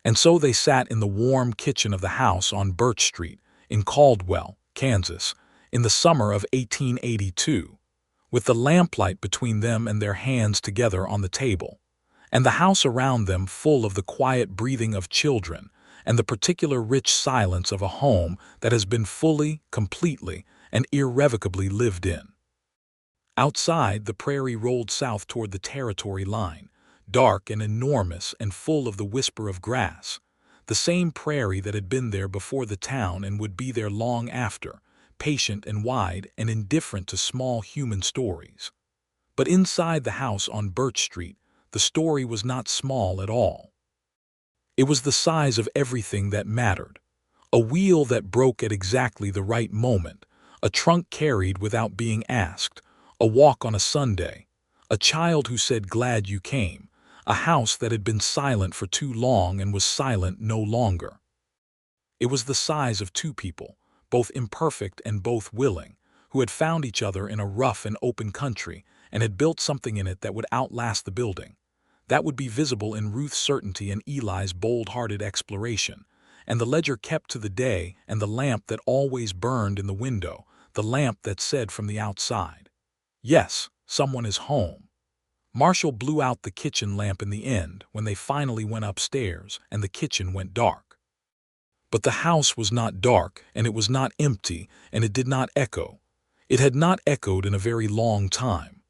And so they sat in the warm kitchen of the house on Birch Street, in Caldwell, Kansas, in the summer of 1882, with the lamplight between them and their hands together on the table, and the house around them full of the quiet breathing of children and the particular rich silence of a home that has been fully, completely, and irrevocably lived in. Outside, the prairie rolled south toward the territory line, dark and enormous and full of the whisper of grass, the same prairie that had been there before the town and would be there long after, patient and wide and indifferent to small human stories. But inside the house on Birch Street, the story was not small at all. It was the size of everything that mattered. A wheel that broke at exactly the right moment, a trunk carried without being asked, a walk on a Sunday, a child who said "glad you came," a house that had been silent for too long and was silent no longer. It was the size of two people, both imperfect and both willing, who had found each other in a rough and open country and had built something in it that would outlast the building, that would be visible in Ruth's certainty and Eli's bold-hearted exploration, and the ledger kept to the day and the lamp that always burned in the window, the lamp that said from the outside, "Yes, someone is home." Marshall blew out the kitchen lamp in the end when they finally went upstairs and the kitchen went dark. But the house was not dark, and it was not empty, and it did not echo. It had not echoed in a very long time.